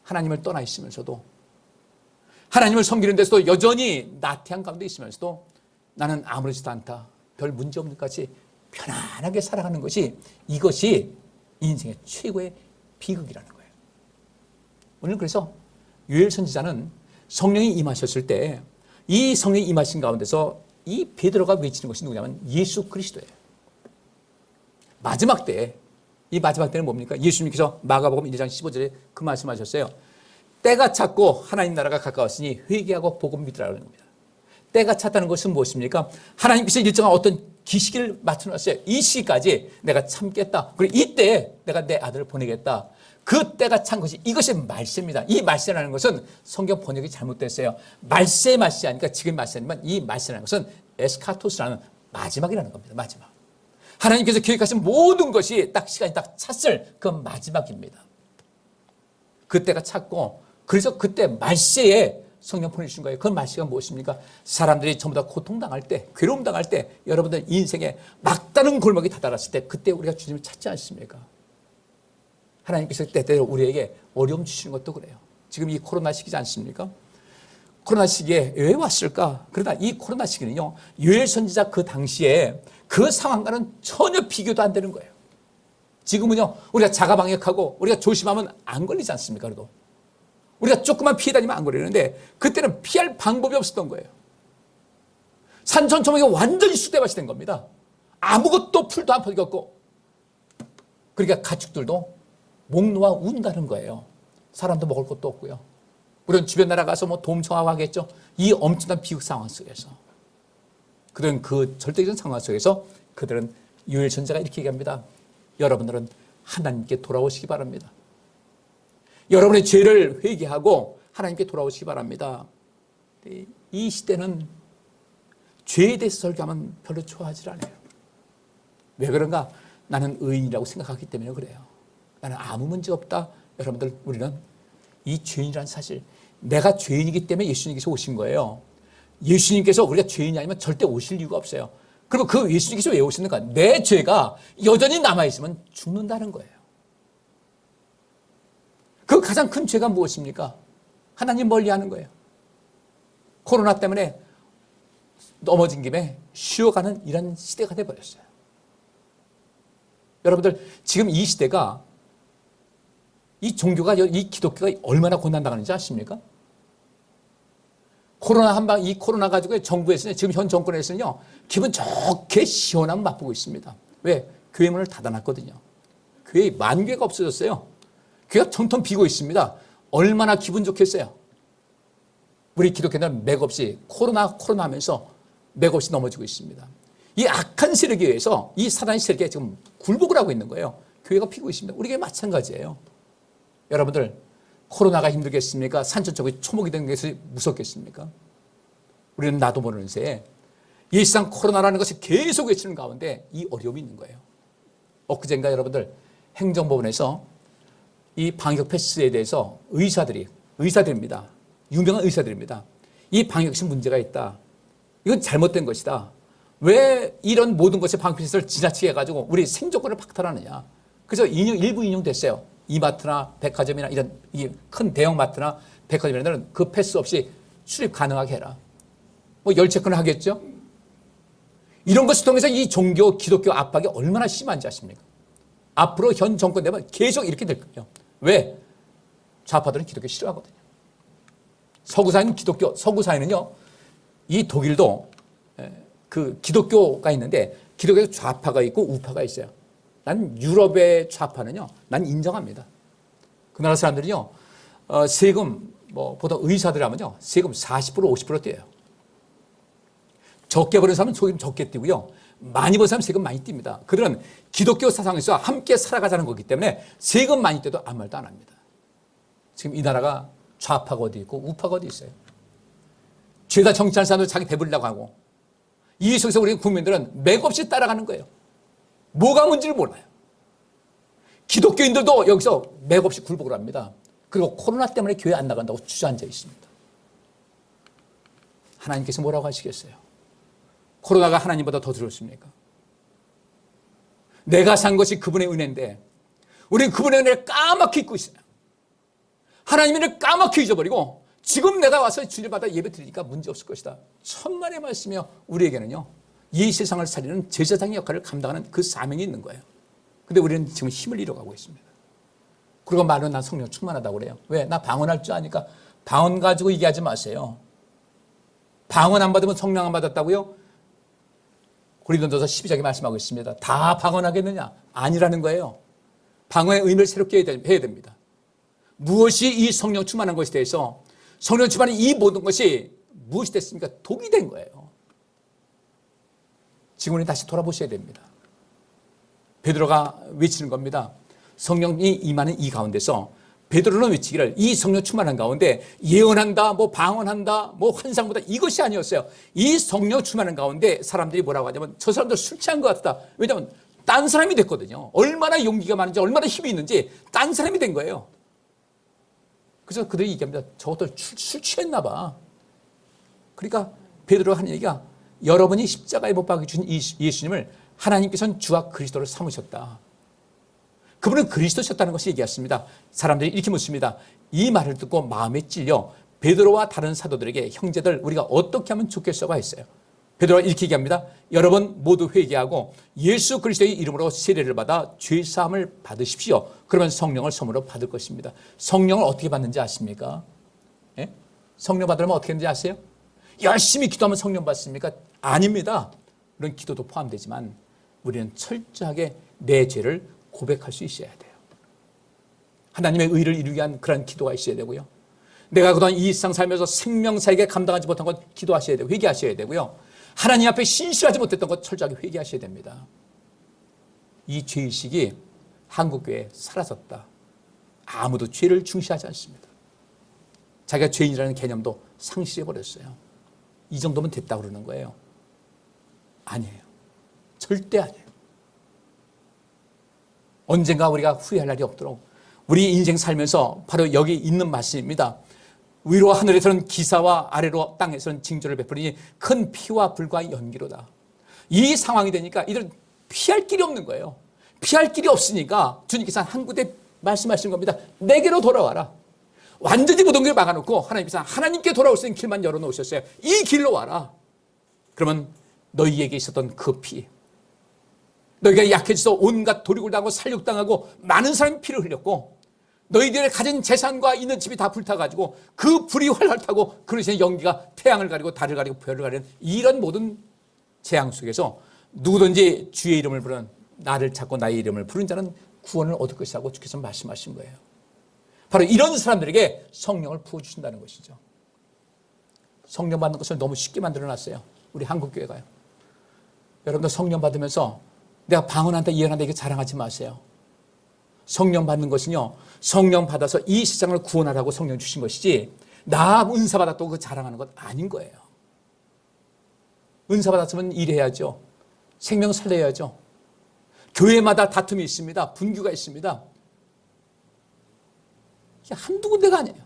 하나님을 떠나 있으면서도, 하나님을 섬기는 데서도 여전히 나태한 가운데 있으면서도 나는 아무렇지도 않다, 별 문제 없는 것까지 편안하게 살아가는 것이, 이것이 인생의 최고의 비극이라는 거예요. 오늘 그래서 요엘 선지자는 성령이 임하셨을 때, 이 성령이 임하신 가운데서 이 베드로가 외치는 것이 누구냐면 예수 그리스도예요. 마지막 때, 이 마지막 때는 뭡니까? 예수님께서 마가복음 1장 15절에 그 말씀하셨어요. 때가 찼고 하나님 나라가 가까웠으니 회개하고 복음 믿으라는 겁니다. 때가 찼다는 것은 무엇입니까? 하나님께서 일정한 어떤 기시기를 맞춰놨어요. 이 시기까지 내가 참겠다. 그리고 이때 내가 내 아들을 보내겠다. 그 때가 찬 것이, 이것이 말세입니다. 이 말세라는 것은 성경 번역이 잘못됐어요. 말세 하니까 지금 말세지만, 이 말세라는 것은 에스카토스라는 마지막이라는 겁니다. 마지막. 하나님께서 계획하신 모든 것이 딱 시간이 딱 찼을 그 마지막입니다. 그때가 찼고, 그래서 그때 말세에 성령 보내주신 거예요. 그 말씀이 무엇입니까? 사람들이 전부 다 고통당할 때, 괴로움 당할 때, 여러분들 인생에 막다른 골목이 다다랐을 때, 그때 우리가 주님을 찾지 않습니까? 하나님께서 때때로 우리에게 어려움 주시는 것도 그래요. 지금 이 코로나 시기지 않습니까? 코로나 시기에 왜 왔을까? 그러나 이 코로나 시기는요, 요엘 선지자 그 당시에 그 상황과는 전혀 비교도 안 되는 거예요. 지금은요, 우리가 자가 방역하고 우리가 조심하면 안 걸리지 않습니까? 그래도 우리가 조금만 피해 다니면 안 걸리는데 그때는 피할 방법이 없었던 거예요. 산천초목이 완전히 쑥대밭이 된 겁니다. 아무것도 풀도 안 퍼졌고, 그러니까 가축들도 목 놓아 운다는 거예요. 사람도 먹을 것도 없고요. 우리는 주변 나라 가서 뭐 도움 청하고 하겠죠. 이 엄청난 비극 상황 속에서, 그들은 그 절대적인 상황 속에서 그들은 요엘 선지자가 이렇게 얘기합니다. 여러분들은 하나님께 돌아오시기 바랍니다. 여러분의 죄를 회개하고 하나님께 돌아오시기 바랍니다. 이 시대는 죄에 대해서 설교하면 별로 좋아하지 않아요. 왜 그런가? 나는 의인이라고 생각하기 때문에 그래요. 나는 아무 문제 없다. 여러분들, 우리는 이 죄인이라는 사실, 내가 죄인이기 때문에 예수님께서 오신 거예요. 예수님께서 우리가 죄인이 아니면 절대 오실 이유가 없어요. 그리고 그 예수님께서 왜 오시는가? 내 죄가 여전히 남아있으면 죽는다는 거예요. 그 가장 큰 죄가 무엇입니까? 하나님 멀리하는 거예요. 코로나 때문에 넘어진 김에 쉬어가는 이런 시대가 돼버렸어요. 여러분들, 지금 이 시대가, 이 종교가, 이 기독교가 얼마나 고난당하는지 아십니까? 코로나 한방, 이 코로나 가지고 정부에서는, 지금 현 정권에서는요, 기분 좋게 시원함 맛보고 있습니다. 왜? 교회 문을 닫아놨거든요. 교회에 만교회가 없어졌어요. 교회가 텅텅 비고 있습니다. 얼마나 기분 좋겠어요. 우리 기독교는 맥없이 코로나 하면서 맥없이 넘어지고 있습니다. 이 악한 세력에 의해서 이 사단의 세력에 지금 굴복을 하고 있는 거예요. 교회가 피고 있습니다. 우리 교회 마찬가지예요. 여러분들, 코로나가 힘들겠습니까? 산천초목이 초목이 된 것이 무섭겠습니까? 우리는 나도 모르는 새에 일상 코로나라는 것이 계속 외치는 가운데 이 어려움이 있는 거예요. 엊그젠가 여러분들, 행정법원에서 이 방역 패스에 대해서 의사들입니다. 유명한 의사들입니다. 이 방역시 문제가 있다. 이건 잘못된 것이다. 왜 이런 모든 것이 방역 패스를 지나치게 해가지고 우리 생존권을 박탈하느냐. 그래서 일부 인용됐어요. 이마트나 백화점이나 이런 큰 대형 마트나 백화점이나 그 패스 없이 출입 가능하게 해라. 뭐 열체권을 하겠죠. 이런 것을 통해서 이 종교, 기독교 압박이 얼마나 심한지 아십니까? 앞으로 현 정권 되면 계속 이렇게 될 거예요. 왜? 좌파들은 기독교 싫어하거든요. 서구사회는요, 이 독일도 그 기독교가 있는데 기독교에 좌파가 있고 우파가 있어요. 난 유럽의 좌파는요, 난 인정합니다. 그 나라 사람들은요, 세금, 보통 의사들 하면요, 세금 40% 50% 떼요. 적게 버는 사람은 세금 적게 떼고요, 많이 버는 사람은 세금 많이 띱니다. 그들은 기독교 사상에서 함께 살아가자는 거기 때문에 세금 많이 떼도 아무 말도 안 합니다. 지금 이 나라가 좌파가 어디 있고 우파가 어디 있어요. 죄다 정치하는 사람들 자기 배부르려고 하고, 이 속에서 우리 국민들은 맥없이 따라가는 거예요. 뭐가 뭔지를 몰라요. 기독교인들도 여기서 맥없이 굴복을 합니다. 그리고 코로나 때문에 교회 안 나간다고 주저앉아 있습니다. 하나님께서 뭐라고 하시겠어요? 코로나가 하나님보다 더 두렵습니까? 내가 산 것이 그분의 은혜인데 우리는 그분의 은혜를 까맣게 잊고 있어요. 하나님의 은혜를 까맣게 잊어버리고 지금 내가 와서 주일마다 예배 드리니까 문제 없을 것이다. 천만의 말씀이요. 우리에게는요, 이 세상을 살리는 제사장의 역할을 감당하는 그 사명이 있는 거예요. 근데 우리는 지금 힘을 잃어가고 있습니다. 그리고 말은 난 성령 충만하다고 그래요. 왜? 나 방언할 줄 아니까. 방언 가지고 얘기하지 마세요. 방언 안 받으면 성령 안 받았다고요? 고린도서 12장에 말씀하고 있습니다. 다 방언하겠느냐? 아니라는 거예요. 방언의 의미를 새롭게 해야 됩니다. 무엇이 이 성령 충만한 것에 대해서, 성령 충만한 이 모든 것이 무엇이 됐습니까? 독이 된 거예요. 지금 우리 다시 돌아보셔야 됩니다. 베드로가 외치는 겁니다. 성령이 임하는 이 가운데서 베드로는 외치기를, 이 성령 충만한 가운데 예언한다, 방언한다, 환상보다 이것이 아니었어요. 이 성령 충만한 가운데 사람들이 뭐라고 하냐면, 저 사람들 술 취한 것 같다. 왜냐하면 딴 사람이 됐거든요. 얼마나 용기가 많은지, 얼마나 힘이 있는지 딴 사람이 된 거예요. 그래서 그들이 얘기합니다. 저것들 술 취했나 봐. 그러니까 베드로가 하는 얘기가 여러분이 십자가에 못 박혀 주신 예수님을 하나님께서는 주와 그리스도를 삼으셨다. 그분은 그리스도셨다는 것을 얘기했습니다. 사람들이 이렇게 묻습니다. 이 말을 듣고 마음에 찔려 베드로와 다른 사도들에게 형제들 우리가 어떻게 하면 좋겠어가 했어요. 베드로가 이렇게 얘기합니다. 여러분 모두 회개하고 예수 그리스도의 이름으로 세례를 받아 죄사함을 받으십시오. 그러면 성령을 선물로 받을 것입니다. 성령을 어떻게 받는지 아십니까? 예? 성령 받으려면 어떻게 하는지 아세요? 열심히 기도하면 성령 받습니까? 아닙니다. 그런 기도도 포함되지만 우리는 철저하게 내 죄를 고백할 수 있어야 돼요. 하나님의 의를 이루기 위한 그런 기도가 있어야 되고요. 내가 그동안 이 세상 살면서 생명사에게 감당하지 못한 것 기도하셔야 되고 회개하셔야 되고요. 하나님 앞에 신실하지 못했던 것 철저하게 회개하셔야 됩니다. 이 죄의식이 한국교회에 사라졌다. 아무도 죄를 중시하지 않습니다. 자기가 죄인이라는 개념도 상실해버렸어요. 이 정도면 됐다고 그러는 거예요. 아니에요. 절대 아니에요. 언젠가 우리가 후회할 날이 없도록 우리 인생 살면서 바로 여기 있는 말씀입니다. 위로 하늘에서는 기사와 아래로 땅에서는 징조를 베푸리니 큰 피와 불과 연기로다. 이 상황이 되니까 이들은 피할 길이 없는 거예요. 피할 길이 없으니까 주님께서 한 군데 말씀하시는 겁니다. 내게로 돌아와라. 완전히 모든 걸 막아놓고 하나님께서 하나님께 돌아올 수 있는 길만 열어놓으셨어요. 이 길로 와라. 그러면 너희에게 있었던 그 피, 너희가 약해져서 온갖 도륙을 당하고 살육당하고 많은 사람이 피를 흘렸고 너희들의 가진 재산과 있는 집이 다 불타가지고 그 불이 활활 타고 그러시는 연기가 태양을 가리고 달을 가리고 별을 가리는 이런 모든 재앙 속에서 누구든지 주의 이름을 부르는 나를 찾고 나의 이름을 부른 자는 구원을 얻을 것이라고 주께서 말씀하신 거예요. 바로 이런 사람들에게 성령을 부어주신다는 것이죠. 성령 받는 것을 너무 쉽게 만들어놨어요. 우리 한국교회가요. 여러분들 성령 받으면서 내가 방언한다 예언한다 이게 자랑하지 마세요. 성령 받는 것은요, 성령 받아서 이 세상을 구원하라고 성령 주신 것이지 나 은사 받았다고 그 자랑하는 것 아닌 거예요. 은사 받았으면 일해야죠. 생명 살려야죠. 교회마다 다툼이 있습니다. 분규가 있습니다. 이게 한두 군데가 아니에요.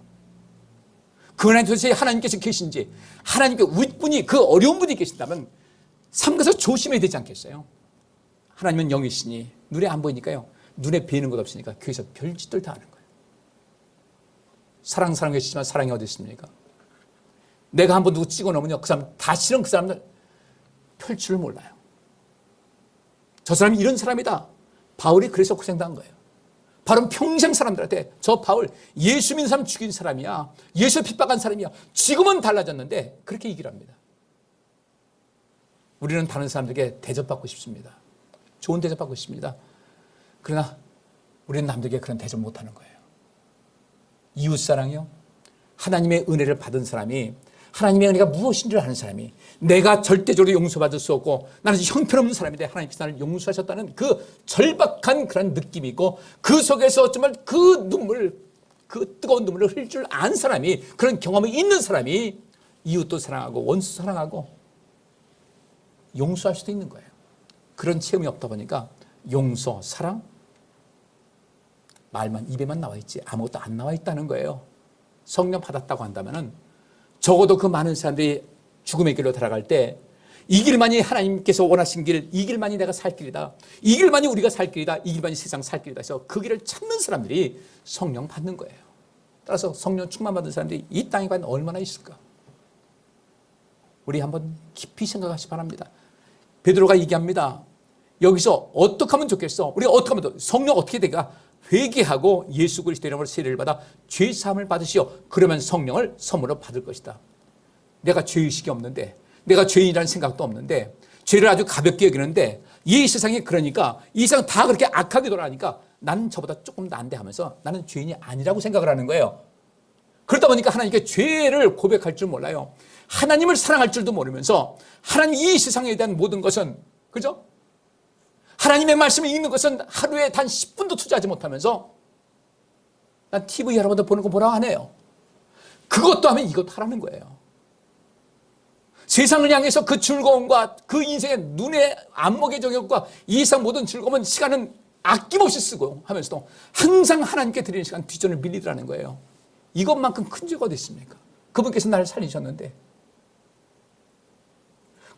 그 안에 도대체 하나님께서 계신지, 하나님께 윗분이 그 어려운 분이 계신다면 삼가서 조심해야 되지 않겠어요? 하나님은 영이시니 눈에 안 보이니까요. 눈에 뵈는 것 없으니까 교회에서 별짓들 다 하는 거예요. 사랑 계시지만 사랑이 어디 있습니까? 내가 한번 누구 찍어 놓으면요, 그 사람 다시는 그 사람을 펼 줄을 몰라요. 저 사람이 이런 사람이다. 바울이 그래서 고생당한 거예요. 바울은 평생 사람들한테 저 바울 예수 믿는 사람 죽인 사람이야. 예수 핍박한 사람이야. 지금은 달라졌는데 그렇게 얘기를 합니다. 우리는 다른 사람들에게 대접받고 싶습니다. 좋은 대접받고 싶습니다. 그러나 우리는 남들에게 그런 대접 못하는 거예요. 이웃사랑이요. 하나님의 은혜를 받은 사람이 하나님의 은혜가 무엇인지를 아는 사람이 내가 절대적으로 용서받을 수 없고 나는 형편없는 사람인데 하나님께서 나를 용서하셨다는 그 절박한 그런 느낌이 있고 그 속에서 정말 그 눈물, 그 뜨거운 눈물을 흘릴 줄 아는 사람이 그런 경험이 있는 사람이 이웃도 사랑하고 원수 사랑하고 용서할 수도 있는 거예요. 그런 체험이 없다 보니까 용서, 사랑 말만 입에만 나와 있지 아무것도 안 나와 있다는 거예요. 성령 받았다고 한다면은 적어도 그 많은 사람들이 죽음의 길로 달아갈 때 이 길만이 하나님께서 원하신 길, 이 길만이 내가 살 길이다. 이 길만이 우리가 살 길이다. 이 길만이 세상 살 길이다 해서 그 길을 찾는 사람들이 성령 받는 거예요. 따라서 성령 충만 받은 사람들이 이 땅에 과연 얼마나 있을까? 우리 한번 깊이 생각하시 바랍니다. 베드로가 얘기합니다. 여기서 어떻게 하면 좋겠어? 우리가 어떻게 하면 성령 어떻게 될까? 회개하고 예수 그리스도 이름으로 세례를 받아 죄 사함을 받으시오. 그러면 성령을 선물로 받을 것이다. 내가 죄의식이 없는데, 내가 죄인이라는 생각도 없는데, 죄를 아주 가볍게 여기는데 이 세상이 그러니까 이 세상 다 그렇게 악하게 돌아가니까 나는 저보다 조금 난데 하면서 나는 죄인이 아니라고 생각을 하는 거예요. 그러다 보니까 하나님께 죄를 고백할 줄 몰라요. 하나님을 사랑할 줄도 모르면서 하나님 이 세상에 대한 모든 것은, 그죠? 하나님의 말씀을 읽는 것은 하루에 단 10분도 투자하지 못하면서 난 TV 여러분들 보는 거 뭐라고 하네요. 그것도 하면 이것도 하라는 거예요. 세상을 향해서 그 즐거움과 그 인생의 눈에 안목의 정욕과 이 세상 모든 즐거움은 시간은 아낌없이 쓰고 하면서도 항상 하나님께 드리는 시간 뒷전을 밀리더라는 거예요. 이것만큼 큰 죄가 어디 있습니까? 그분께서 나를 살리셨는데,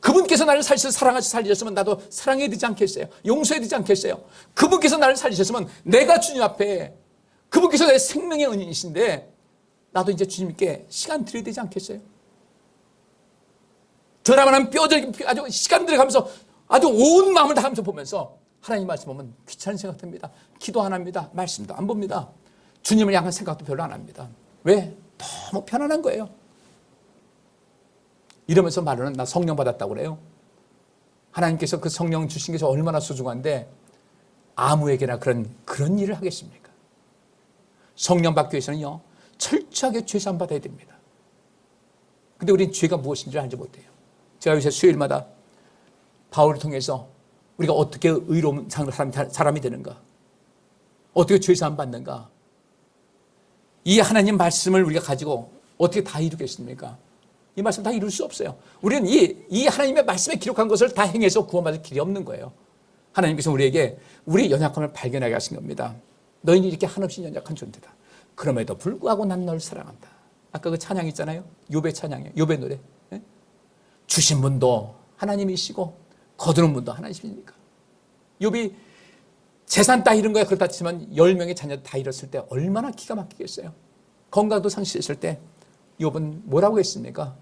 그분께서 나를 살리셔서 사랑하셔서 살리셨으면 나도 사랑해야 되지 않겠어요? 용서해야 되지 않겠어요? 그분께서 나를 살리셨으면 내가 주님 앞에, 그분께서 내 생명의 은인이신데 나도 이제 주님께 시간 드려야 되지 않겠어요? 저라만한 뼈저리게 아주 시간 들여가면서 아주 온 마음을 다하면서 보면서 하나님 말씀 보면 귀찮은 생각 듭니다. 기도 안 합니다. 말씀도 안 봅니다. 주님을 향한 생각도 별로 안 합니다. 왜? 너무 편안한 거예요. 이러면서 말로는 나 성령 받았다고 그래요. 하나님께서 그 성령 주신 게 얼마나 소중한데 아무에게나 그런 일을 하겠습니까? 성령 받기 위해서는요, 철저하게 죄사함 받아야 됩니다. 근데 우리는 죄가 무엇인지 알지 못해요. 제가 요새 수요일마다 바울을 통해서 우리가 어떻게 의로운 사람이 되는가, 어떻게 죄사함 받는가, 이 하나님 말씀을 우리가 가지고 어떻게 다 이루겠습니까? 이 말씀 다 이룰 수 없어요. 우리는 이 하나님의 말씀에 기록한 것을 다 행해서 구원받을 길이 없는 거예요. 하나님께서 우리에게 우리 연약함을 발견하게 하신 겁니다. 너희는 이렇게 한없이 연약한 존재다. 그럼에도 불구하고 난 널 사랑한다. 아까 그 찬양 있잖아요. 욥의 찬양이에요. 욥의 노래. 네? 주신 분도 하나님이시고 거두는 분도 하나님이십니까? 욥이 재산 다 잃은 거야. 그렇다 치면 10명의 자녀 다 잃었을 때 얼마나 기가 막히겠어요. 건강도 상실했을 때 욥은 뭐라고 했습니까?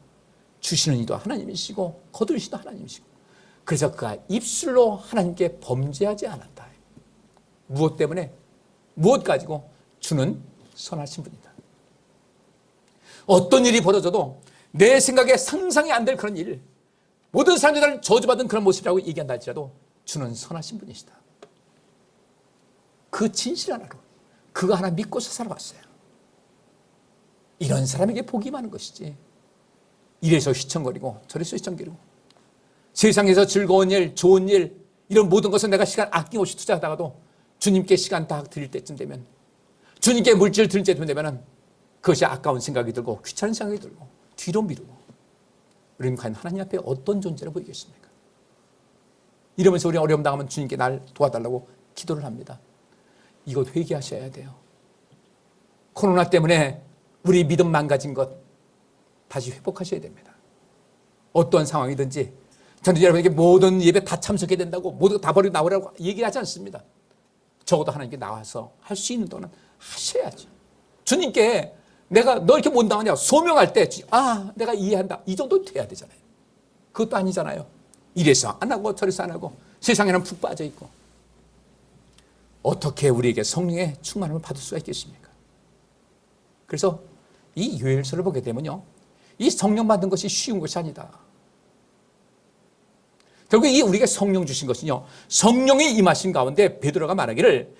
주시는 이도 하나님이시고 거두시도 하나님이시고, 그래서 그가 입술로 하나님께 범죄하지 않았다. 무엇 때문에? 무엇 가지고? 주는 선하신 분이다. 어떤 일이 벌어져도 내 생각에 상상이 안 될 그런 일, 모든 사람들을 저주받은 그런 모습이라고 얘기한다 할지라도 주는 선하신 분이시다. 그 진실 하나로 그거 하나 믿고서 살아왔어요. 이런 사람에게 복이 많은 것이지, 이래서 휘청거리고 저래서 휘청거리고 세상에서 즐거운 일, 좋은 일, 이런 모든 것은 내가 시간 아낌없이 투자하다가도 주님께 시간 다 드릴 때쯤 되면, 주님께 물질 드릴 때쯤 되면 그것이 아까운 생각이 들고 귀찮은 생각이 들고 뒤로 미루고, 우리는 과연 하나님 앞에 어떤 존재로 보이겠습니까? 이러면서 우리 어려움 당하면 주님께 날 도와달라고 기도를 합니다. 이것 회개하셔야 돼요. 코로나 때문에 우리 믿음 망가진 것 다시 회복하셔야 됩니다. 어떠한 상황이든지 저는 여러분에게 모든 예배 다 참석해야 된다고, 모두 다 버리고 나오라고 얘기하지 않습니다. 적어도 하나님께 나와서 할 수 있는 동안 하셔야죠. 주님께 내가 너 이렇게 못 나오냐 소명할 때 내가 이해한다, 이 정도 돼야 되잖아요. 그것도 아니잖아요. 이래서 안 하고 저래서 안 하고 세상에는 푹 빠져 있고, 어떻게 우리에게 성령의 충만함을 받을 수가 있겠습니까? 그래서 이 요엘서를 보게 되면요, 이 성령 받은 것이 쉬운 것이 아니다. 결국 이 우리가 성령 주신 것은요, 성령이 임하신 가운데 베드로가 말하기를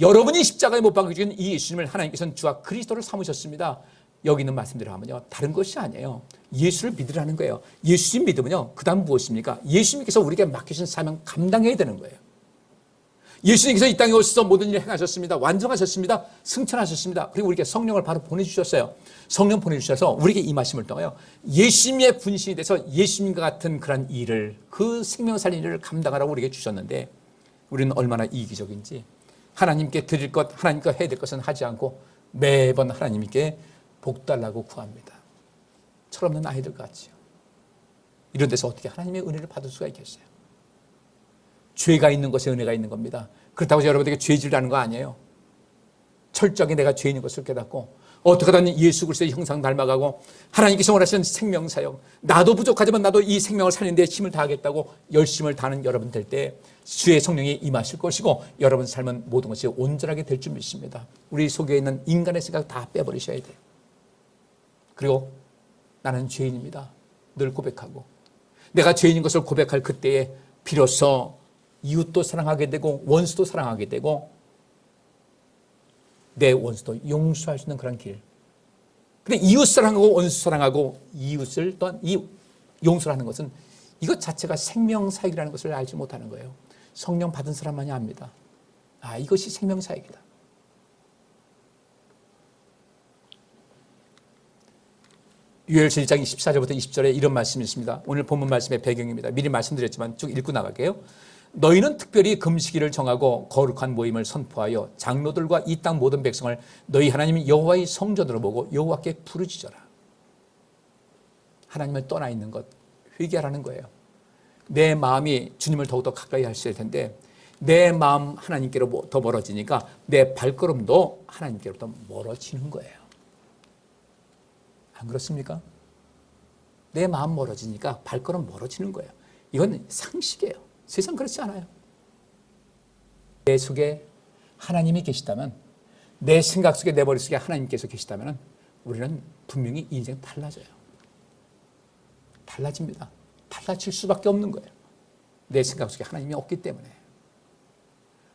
여러분이 십자가에 못 박혀 죽인 이 예수님을 하나님께서는 주와 그리스도를 삼으셨습니다. 여기 있는 말씀대로 하면요, 다른 것이 아니에요. 예수를 믿으라는 거예요. 예수님 믿으면요, 그 다음 무엇입니까? 예수님께서 우리에게 맡기신 사명 감당해야 되는 거예요. 예수님께서 이 땅에 오셔서 모든 일을 행하셨습니다. 완성하셨습니다. 승천하셨습니다. 그리고 우리에게 성령을 바로 보내주셨어요. 성령 보내주셔서 우리에게 임하심을 통하여 예수님의 분신이 돼서 예수님과 같은 그런 일을, 그 생명 살리는 일을 감당하라고 우리에게 주셨는데, 우리는 얼마나 이기적인지 하나님께 드릴 것, 하나님께 해야 될 것은 하지 않고 매번 하나님께 복 달라고 구합니다. 철없는 아이들 같지요. 이런 데서 어떻게 하나님의 은혜를 받을 수가 있겠어요? 죄가 있는 것에 은혜가 있는 겁니다. 그렇다고 해서 여러분에게 죄질라는 거 아니에요. 철저하게 내가 죄인인 것을 깨닫고 어떻게 하든 예수 그리스도의 형상 닮아가고 하나님께서 원하시는 생명사역, 나도 부족하지만 나도 이 생명을 살리는 데 힘을 다하겠다고 열심을 다하는 여러분 될 때 주의 성령이 임하실 것이고, 여러분 삶은 모든 것이 온전하게 될 줄 믿습니다. 우리 속에 있는 인간의 생각 다 빼버리셔야 돼요. 그리고 나는 죄인입니다. 늘 고백하고, 내가 죄인인 것을 고백할 그때에 비로소 이웃도 사랑하게 되고 원수도 사랑하게 되고 내 원수도 용서할 수 있는 그런 길. 근데 이웃 사랑하고 원수 사랑하고 이웃을 또한 용서하는 것은 이것 자체가 생명사역이라는 것을 알지 못하는 거예요. 성령 받은 사람만이 압니다. 이것이 생명사역이다. 요엘서 1장 24절부터 20절에 이런 말씀이 있습니다. 오늘 본문 말씀의 배경입니다. 미리 말씀드렸지만 쭉 읽고 나갈게요. 너희는 특별히 금식일을 정하고 거룩한 모임을 선포하여 장로들과 이 땅 모든 백성을 너희 하나님 여호와의 성전으로 보고 여호와께 부르짖어라. 하나님을 떠나 있는 것 회개하라는 거예요. 내 마음이 주님을 더욱더 가까이 하실 텐데 내 마음 하나님께로 더 멀어지니까 내 발걸음도 하나님께로부터 멀어지는 거예요. 안 그렇습니까? 내 마음 멀어지니까 발걸음 멀어지는 거예요. 이건 상식이에요. 세상 그렇지 않아요. 내 속에 하나님이 계시다면, 내 생각 속에, 내 머릿속에 하나님께서 계시다면 우리는 분명히 인생 달라져요. 달라집니다. 달라질 수밖에 없는 거예요. 내 생각 속에 하나님이 없기 때문에.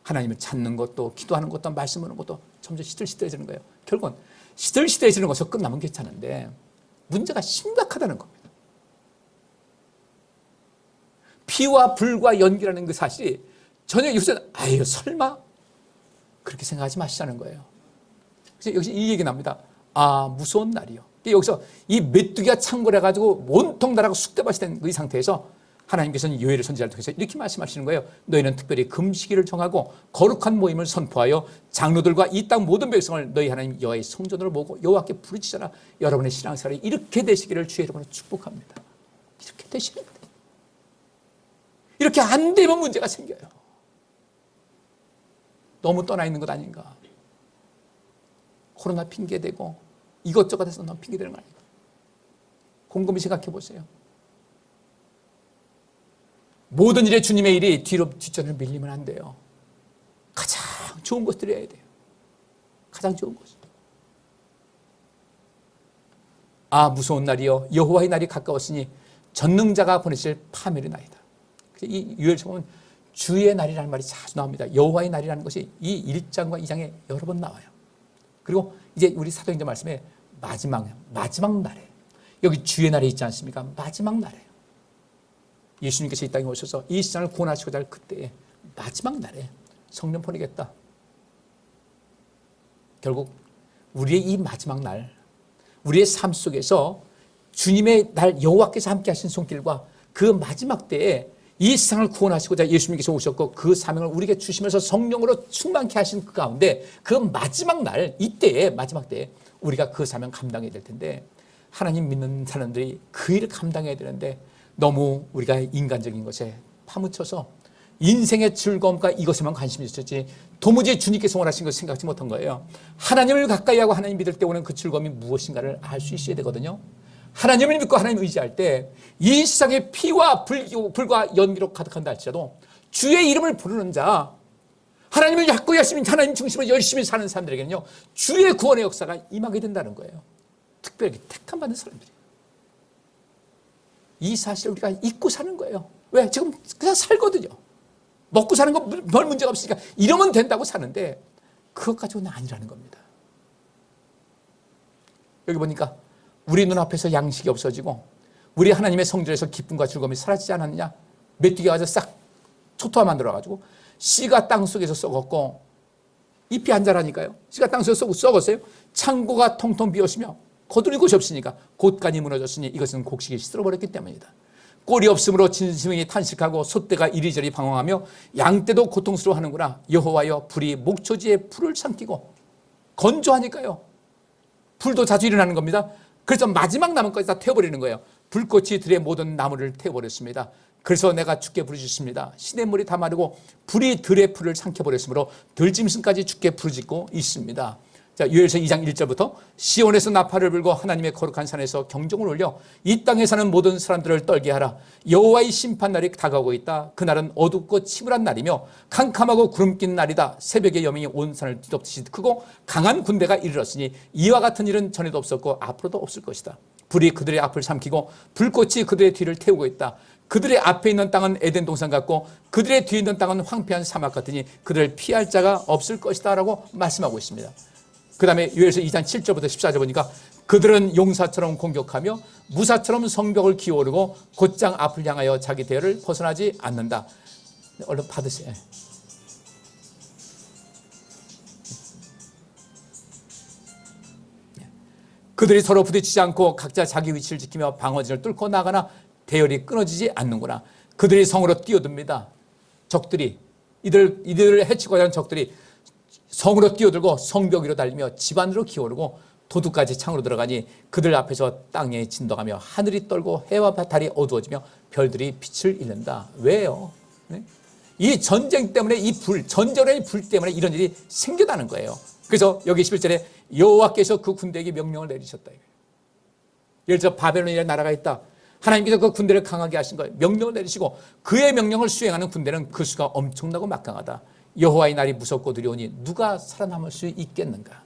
하나님을 찾는 것도, 기도하는 것도, 말씀하는 것도 점점 시들시들해지는 거예요. 결국은 시들시들해지는 것으로 끝나면 괜찮은데 문제가 심각하다는 겁니다. 피와 불과 연기라는 그 사실이 전혀 여기서 아유 설마 그렇게 생각하지 마시자는 거예요. 그래서 여기서 이 얘기 납니다. 아 무서운 날이요. 여기서 이 메뚜기가 창궐해가지고 온통 나라가 쑥대밭이 된 이 상태에서 하나님께서는 요엘 선지자를 통해서 이렇게 말씀하시는 거예요. 너희는 특별히 금식일을 정하고 거룩한 모임을 선포하여 장로들과 이 땅 모든 백성을 너희 하나님 여호와의 성전으로 모으고 여호와께 부르짖어라. 여러분의 신앙생활이 이렇게 되시기를 주의 이름으로 축복합니다. 이렇게 되시면 돼요. 이렇게 안 되면 문제가 생겨요. 너무 떠나 있는 것 아닌가. 코로나 핑계대고 이것저것 해서 너무 핑계대는 거 아닌가. 곰곰이 생각해 보세요. 모든 일에 주님의 일이 뒷전을 밀리면 안 돼요. 가장 좋은 것들 해야 돼요. 가장 좋은 것. 아 무서운 날이요 여호와의 날이 가까웠으니 전능자가 보내실 파멸의 날이다. 이 요엘서는 주의 날이라는 말이 자주 나옵니다. 여호와의 날이라는 것이 이 1장과 2장에 여러 번 나와요. 그리고 이제 우리 사도행전 말씀에 마지막 날에 여기 주의 날이 있지 않습니까? 마지막 날에 예수님께서 이 땅에 오셔서 이 세상을 구원하시고자 할 그때에 마지막 날에 성령 보내겠다. 결국 우리의 이 마지막 날, 우리의 삶 속에서 주님의 날 여호와께서 함께 하신 손길과 그 마지막 때에 이 세상을 구원하시고자 예수님께서 오셨고 그 사명을 우리에게 주시면서 성령으로 충만케 하신 그 가운데 그 마지막 날, 이때에 마지막 때에 우리가 그 사명 감당해야 될 텐데 하나님 믿는 사람들이 그 일을 감당해야 되는데 너무 우리가 인간적인 것에 파묻혀서 인생의 즐거움과 이것에만 관심이 있었지 도무지 주님께서 원하신 것을 생각하지 못한 거예요. 하나님을 가까이 하고 하나님 믿을 때 오는 그 즐거움이 무엇인가를 알 수 있어야 되거든요. 하나님을 믿고 하나님을 의지할 때 이 세상에 피와 불과 연기로 가득한다 할지라도 주의 이름을 부르는 자, 하나님을 얕고 열심히 하나님 중심으로 열심히 사는 사람들에게는요 주의 구원의 역사가 임하게 된다는 거예요. 특별히 택함 받는 사람들이. 이 사실을 우리가 잊고 사는 거예요. 왜? 지금 그냥 살거든요. 먹고 사는 거 별 문제가 없으니까 이러면 된다고 사는데 그것 가지고는 아니라는 겁니다. 여기 보니까 우리 눈앞에서 양식이 없어지고 우리 하나님의 성전에서 기쁨과 즐거움이 사라지지 않았느냐. 메뚜기가 가서 싹 초토화 만들어가지고 씨가 땅속에서 썩었고 잎이 안 자라니까요. 씨가 땅속에서 썩었어요. 창고가 통통 비었으며 거두릴 곳이 없으니까 곳간이 무너졌으니 이것은 곡식이 시들어버렸기 때문이다. 꼴이 없으므로 진심이 탄식하고 소떼가 이리저리 방황하며 양떼도 고통스러워하는구나. 여호와여 불이 목초지에 풀을 삼키고 건조하니까요. 불도 자주 일어나는 겁니다. 그래서 마지막 나무까지 다 태워버리는 거예요. 불꽃이 들의 모든 나무를 태워버렸습니다. 그래서 내가 주께 부르짖습니다. 시냇물이 다 마르고 불이 들의 풀을 삼켜버렸으므로 들짐승까지 주께 부르짖고 있습니다. 자, 요엘서 2장 1절부터 시온에서 나팔을 불고 하나님의 거룩한 산에서 경종을 울려 이 땅에 사는 모든 사람들을 떨게 하라. 여호와의 심판날이 다가오고 있다. 그날은 어둡고 침울한 날이며 캄캄하고 구름 낀 날이다. 새벽의 여명이 온 산을 뒤덮듯이 크고 강한 군대가 이르렀으니 이와 같은 일은 전에도 없었고 앞으로도 없을 것이다. 불이 그들의 앞을 삼키고 불꽃이 그들의 뒤를 태우고 있다. 그들의 앞에 있는 땅은 에덴 동산 같고 그들의 뒤에 있는 땅은 황폐한 사막 같으니 그들을 피할 자가 없을 것이다 라고 말씀하고 있습니다. 그 다음에 요엘서 2장 7절부터 14절 보니까 그들은 용사처럼 공격하며 무사처럼 성벽을 기어오르고 곧장 앞을 향하여 자기 대열을 벗어나지 않는다. 얼른 받으세요. 그들이 서로 부딪히지 않고 각자 자기 위치를 지키며 방어진을 뚫고 나가나 대열이 끊어지지 않는구나. 그들이 성으로 뛰어듭니다. 적들이 이들을 해치고자 하는 적들이 성으로 뛰어들고 성벽 위로 달리며 집 안으로 기어오르고 도둑까지 창으로 들어가니 그들 앞에서 땅에 진동하며 하늘이 떨고 해와 달이 어두워지며 별들이 빛을 잃는다. 왜요? 네? 이 전쟁 때문에 이 전쟁의 불 때문에 이런 일이 생겨나는 거예요. 그래서 여기 11절에 여호와께서 그 군대에게 명령을 내리셨다. 예를 들어 바벨론이라는 나라가 있다. 하나님께서 그 군대를 강하게 하신 거예요. 명령을 내리시고 그의 명령을 수행하는 군대는 그 수가 엄청나고 막강하다. 여호와의 날이 무섭고 두려우니 누가 살아남을 수 있겠는가.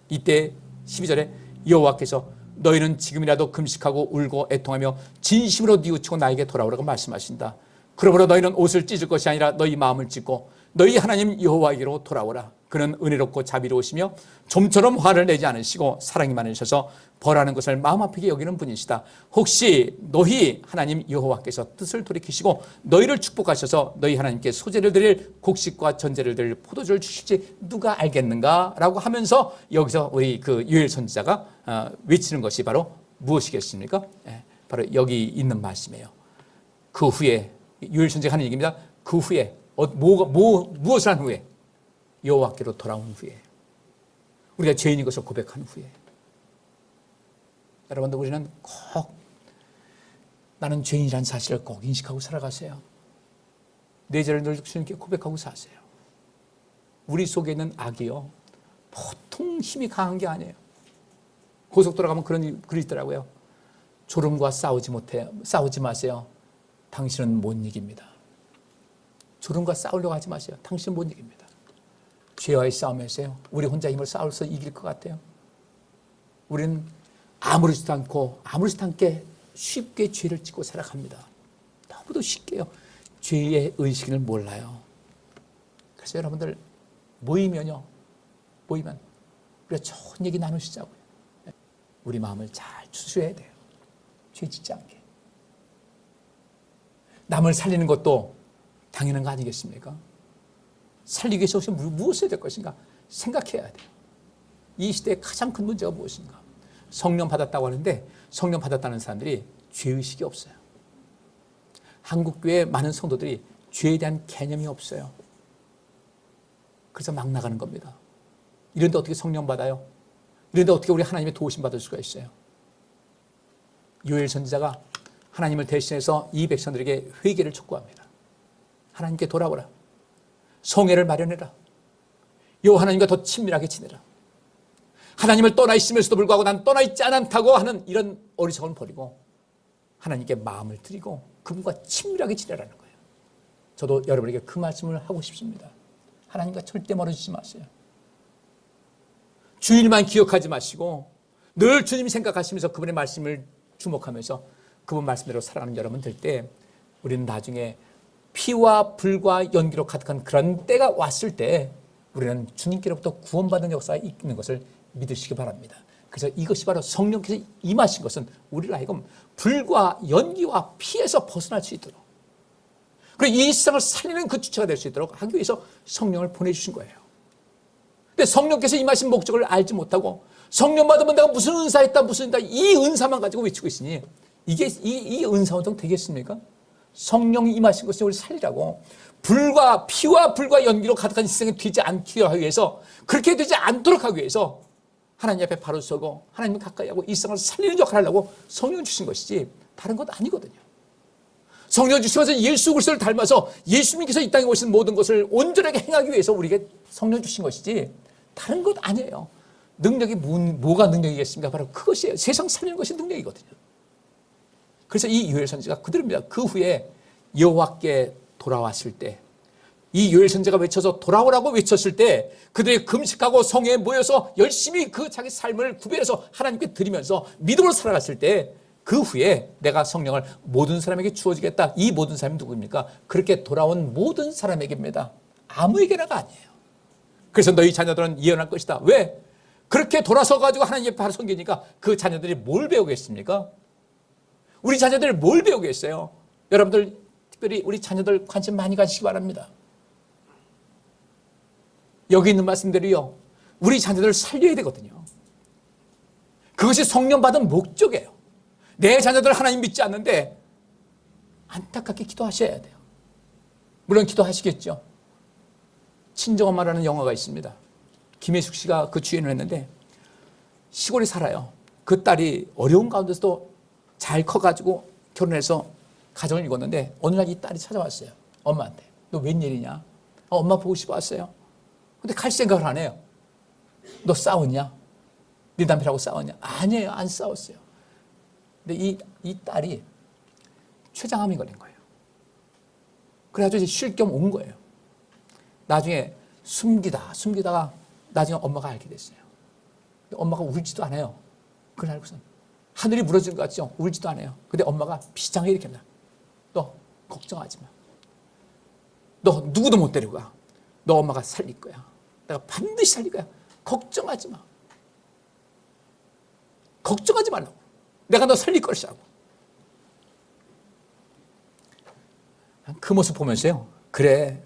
이때 12절에 여호와께서 너희는 지금이라도 금식하고 울고 애통하며 진심으로 뉘우치고 나에게 돌아오라고 말씀하신다. 그러므로 너희는 옷을 찢을 것이 아니라 너희 마음을 찢고 너희 하나님 여호와에게로 돌아오라. 그는 은혜롭고 자비로우시며 좀처럼 화를 내지 않으시고 사랑이 많으셔서 벌하는 것을 마음 아프게 여기는 분이시다. 혹시 너희 하나님 여호와께서 뜻을 돌이키시고 너희를 축복하셔서 너희 하나님께 소제를 드릴 곡식과 전제를 드릴 포도주를 주실지 누가 알겠는가? 라고 하면서 여기서 우리 그 요엘 선지자가 외치는 것이 바로 무엇이겠습니까? 바로 여기 있는 말씀이에요. 그 후에 요엘 선지자가 하는 얘기입니다. 그 후에 무엇을 한 후에? 여호와께로 돌아온 후에, 우리가 죄인인 것을 고백한 후에, 여러분들 우리는 꼭 나는 죄인이라는 사실을 꼭 인식하고 살아가세요. 내 죄를 늘 주님께 고백하고 사세요. 우리 속에 있는 악이요 보통 힘이 강한 게 아니에요. 고속도로 가면 그런 글이 있더라고요. 졸음과 싸우지 마세요. 당신은 못 이깁니다. 졸음과 싸우려고 하지 마세요. 당신은 못 이깁니다. 죄와의 싸움에서요, 우리 혼자 힘을 싸워서 이길 것 같아요. 우리는 아무렇지도 않게 쉽게 죄를 짓고 살아갑니다. 너무도 쉽게요. 죄의 의식을 몰라요. 그래서 여러분들 모이면 우리가 좋은 얘기 나누시자고요. 우리 마음을 잘 추스려야 돼요. 죄 짓지 않게. 남을 살리는 것도 당연한 거 아니겠습니까? 살리기 위해서 무엇을 해야 될 것인가 생각해야 돼요. 이 시대의 가장 큰 문제가 무엇인가? 성령 받았다고 하는데 성령 받았다는 사람들이 죄의식이 없어요. 한국교회 많은 성도들이 죄에 대한 개념이 없어요. 그래서 막 나가는 겁니다. 이런데 어떻게 성령 받아요? 이런데 어떻게 우리 하나님의 도우심 받을 수가 있어요? 요엘 선지자가 하나님을 대신해서 이 백성들에게 회개를 촉구합니다. 하나님께 돌아오라. 성회를 마련해라. 여호와 하나님과 더 친밀하게 지내라. 하나님을 떠나 있으면서도 불구하고 난 떠나 있지 않다고 하는 이런 어리석음을 버리고 하나님께 마음을 드리고 그분과 친밀하게 지내라는 거예요. 저도 여러분에게 그 말씀을 하고 싶습니다. 하나님과 절대 멀어지지 마세요. 주일만 기억하지 마시고 늘 주님 생각하시면서 그분의 말씀을 주목하면서 그분 말씀대로 살아가는 여러분 될 때 우리는 나중에 피와 불과 연기로 가득한 그런 때가 왔을 때 우리는 주님께로부터 구원받는 역사가 있는 것을 믿으시기 바랍니다. 그래서 이것이 바로 성령께서 임하신 것은 우리를 하여금 불과 연기와 피에서 벗어날 수 있도록, 그리고 이 세상을 살리는 그 주체가 될 수 있도록 하기 위해서 성령을 보내주신 거예요. 근데 성령께서 임하신 목적을 알지 못하고 성령 받으면 내가 무슨 은사 있다 이 은사만 가지고 외치고 있으니 이게 이 은사 운동 되겠습니까? 성령이 임하신 것이 우리를 살리라고, 피와 불과 연기로 가득한 세상에 되지 않기 위해서, 그렇게 되지 않도록 하기 위해서 하나님 앞에 바로 서고 하나님을 가까이 하고 이 세상을 살리는 역할을 하려고 성령 주신 것이지 다른 것 아니거든요. 성령 주시면서 예수 그리스도를 닮아서 예수님께서 이 땅에 오신 모든 것을 온전하게 행하기 위해서 우리에게 성령 주신 것이지 다른 것 아니에요. 능력이 뭐가 능력이겠습니까? 바로 그것이에요. 세상 살리는 것이 능력이거든요. 그래서 이 요엘 선지자가 그대로입니다. 그 후에 여호와께 돌아왔을 때, 이 요엘 선지자가 외쳐서 돌아오라고 외쳤을 때 그들이 금식하고 성회에 모여서 열심히 그 자기 삶을 구별해서 하나님께 드리면서 믿음으로 살아갔을 때 그 후에 내가 성령을 모든 사람에게 주어지겠다. 이 모든 사람이 누구입니까? 그렇게 돌아온 모든 사람에게입니다. 아무에게나가 아니에요. 그래서 너희 자녀들은 예언할 것이다. 왜? 그렇게 돌아서 가지고 하나님 앞에 바로 섬기니까 그 자녀들이 뭘 배우겠습니까? 우리 자녀들 뭘 배우겠어요? 여러분들 특별히 우리 자녀들 관심 많이 가지시기 바랍니다. 여기 있는 말씀대로요, 우리 자녀들을 살려야 되거든요. 그것이 성령 받은 목적이에요. 내 자녀들 하나님 믿지 않는데 안타깝게 기도하셔야 돼요. 물론 기도하시겠죠. 친정엄마라는 영화가 있습니다. 김혜숙 씨가 그 주연을 했는데 시골에 살아요. 그 딸이 어려운 가운데서도 잘 커가지고 결혼해서 가정을 이뤘는데 어느 날 이 딸이 찾아왔어요. 엄마한테. 너 웬일이냐? 엄마 보고 싶어 왔어요. 근데 갈 생각을 안 해요. 너 싸웠냐? 네 남편하고 싸웠냐? 아니에요. 안 싸웠어요. 근데 이 딸이 췌장암이 걸린 거예요. 그래가지고 이제 쉴 겸 온 거예요. 나중에 숨기다가 나중에 엄마가 알게 됐어요. 엄마가 울지도 않아요. 그걸 알고선 하늘이 무너진 것 같죠? 울지도 않아요. 근데 엄마가 비장하게 이렇게 합니다. 너 걱정하지 마. 너 누구도 못 데리고 가. 너 엄마가 살릴 거야. 내가 반드시 살릴 거야. 걱정하지 마. 걱정하지 말라고. 내가 너 살릴 것이라고. 그 모습 보면서요. 그래.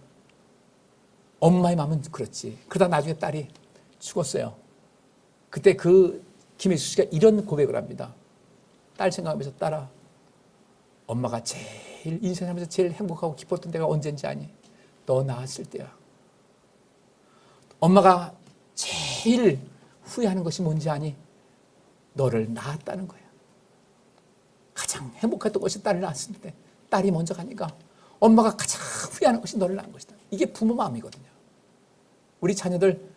엄마의 마음은 그렇지. 그러다 나중에 딸이 죽었어요. 그때 그 김혜수 씨가 이런 고백을 합니다. 딸 생각하면서 딸아, 엄마가 제일 인생 살면서 제일 행복하고 기뻤던 때가 언젠지 아니? 너 낳았을 때야. 엄마가 제일 후회하는 것이 뭔지 아니? 너를 낳았다는 거야. 가장 행복했던 것이 딸을 낳았을 때 딸이 먼저 가니까 엄마가 가장 후회하는 것이 너를 낳은 것이다. 이게 부모 마음이거든요. 우리 자녀들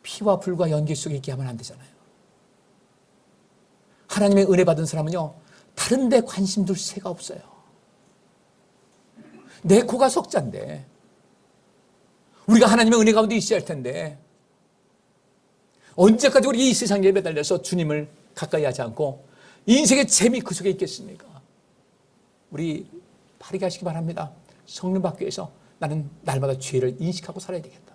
피와 불과 연기 속에 있게 하면 안 되잖아요. 하나님의 은혜 받은 사람은요, 다른 데 관심 둘 새가 없어요. 내 코가 석자인데 우리가 하나님의 은혜 가운데 있어야 할 텐데 언제까지 우리 이 세상에 매달려서 주님을 가까이 하지 않고 인생의 재미 그 속에 있겠습니까? 우리 바르게 하시기 바랍니다. 성령 받기 위해서 나는 날마다 죄를 인식하고 살아야 되겠다.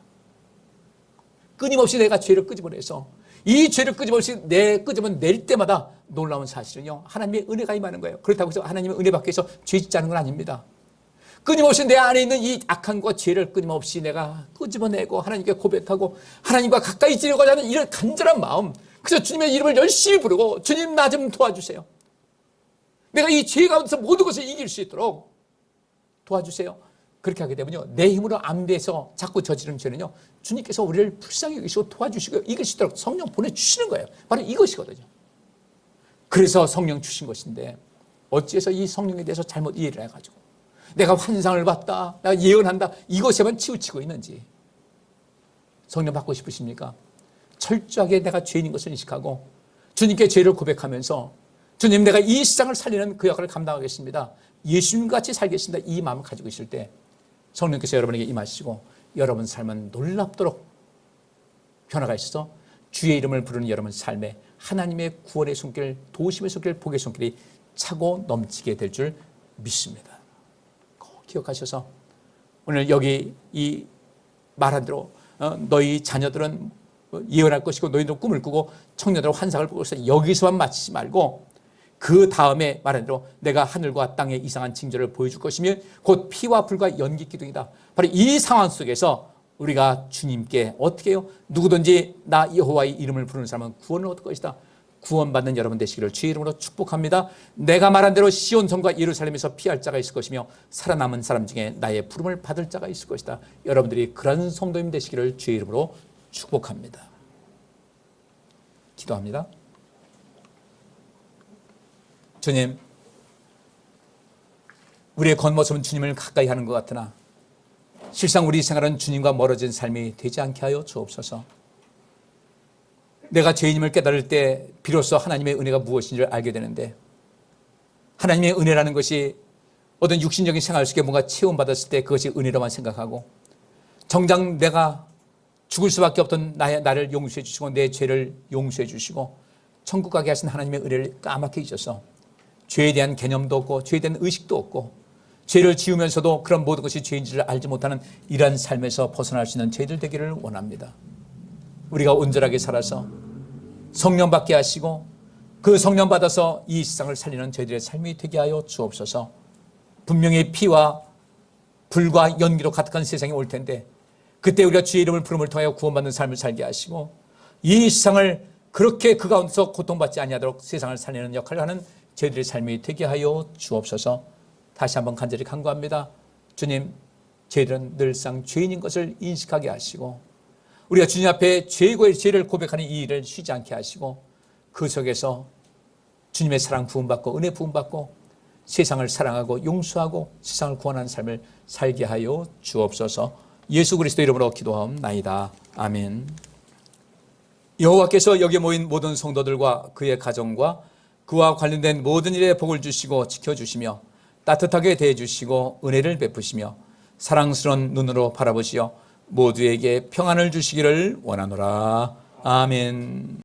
끊임없이 내가 죄를 끄집어내서 이 죄를 끄집어내서 끄집어낼 때마다 놀라운 사실은요, 하나님의 은혜가 임하는 거예요. 그렇다고 해서 하나님의 은혜 받기 위해서 죄 짓지 않은 건 아닙니다. 끊임없이 내 안에 있는 이 악한 것과 죄를 끊임없이 내가 끄집어내고 하나님께 고백하고 하나님과 가까이 지내고자 하는 이런 간절한 마음, 그래서 주님의 이름을 열심히 부르고 주님 나 좀 도와주세요. 내가 이 죄 가운데서 모든 것을 이길 수 있도록 도와주세요. 그렇게 하게 되면요, 내 힘으로 안 돼서 자꾸 저지른 죄는요, 주님께서 우리를 불쌍히 여기시고 도와주시고 이길 수 있도록 성령 보내주시는 거예요. 바로 이것이거든요. 그래서 성령 주신 것인데 어찌해서 이 성령에 대해서 잘못 이해를 해가지고 내가 환상을 봤다, 내가 예언한다, 이것에만 치우치고 있는지. 성령 받고 싶으십니까? 철저하게 내가 죄인인 것을 인식하고 주님께 죄를 고백하면서 주님, 내가 이 세상을 살리는 그 역할을 감당하겠습니다. 예수님같이 살겠습니다. 이 마음을 가지고 있을 때 성령께서 여러분에게 임하시고 여러분 삶은 놀랍도록 변화가 있어서 주의 이름을 부르는 여러분 삶에 하나님의 구원의 손길, 도우심의 손길, 복의 손길이 차고 넘치게 될 줄 믿습니다. 꼭 기억하셔서 오늘 여기 이 말한 대로 너희 자녀들은 예언할 것이고 너희들은 꿈을 꾸고 청년들은 환상을 보고 있어. 여기서만 마치지 말고 그 다음에 말한 대로 내가 하늘과 땅의 이상한 징조를 보여줄 것이며 곧 피와 불과 연기 기둥이다. 바로 이 상황 속에서 우리가 주님께 어떻게 해요? 누구든지 나 여호와의 이름을 부르는 사람은 구원을 얻을 것이다. 구원받는 여러분 되시기를 주의 이름으로 축복합니다. 내가 말한 대로 시온 성과 예루살렘에서 피할 자가 있을 것이며 살아남은 사람 중에 나의 부름을 받을 자가 있을 것이다. 여러분들이 그런 성도님 되시기를 주의 이름으로 축복합니다. 기도합니다. 주님, 우리의 겉모습은 주님을 가까이 하는 것 같으나 실상 우리 생활은 주님과 멀어진 삶이 되지 않게 하여 주옵소서. 내가 죄인임을 깨달을 때 비로소 하나님의 은혜가 무엇인지를 알게 되는데 하나님의 은혜라는 것이 어떤 육신적인 생활 속에 뭔가 체험받았을 때 그것이 은혜로만 생각하고 정작 내가 죽을 수밖에 없던 나를 용서해 주시고 내 죄를 용서해 주시고 천국 가게 하신 하나님의 은혜를 까맣게 잊어서 죄에 대한 개념도 없고 죄에 대한 의식도 없고 죄를 지으면서도 그런 모든 것이 죄인지를 알지 못하는 이러한 삶에서 벗어날 수 있는 저희들 되기를 원합니다. 우리가 온전하게 살아서 성령 받게 하시고 그 성령 받아서 이 세상을 살리는 저희들의 삶이 되게 하여 주옵소서. 분명히 피와 불과 연기로 가득한 세상이 올 텐데 그때 우리가 주의 이름을 부름을 통하여 구원받는 삶을 살게 하시고 이 세상을 그렇게 그 가운데서 고통받지 아니하도록 세상을 살리는 역할을 하는 저희들의 삶이 되게 하여 주옵소서. 다시 한번 간절히 간구합니다. 주님, 저희들은 늘상 죄인인 것을 인식하게 하시고 우리가 주님 앞에 죄고의 죄를 고백하는 이 일을 쉬지 않게 하시고 그 속에서 주님의 사랑 부음받고 은혜 부음받고 세상을 사랑하고 용서하고 세상을 구원하는 삶을 살게 하여 주옵소서. 예수 그리스도 이름으로 기도하옵나이다. 아멘. 여호와께서 여기 모인 모든 성도들과 그의 가정과 그와 관련된 모든 일에 복을 주시고 지켜주시며 따뜻하게 대해주시고 은혜를 베푸시며 사랑스러운 눈으로 바라보시어 모두에게 평안을 주시기를 원하노라. 아멘.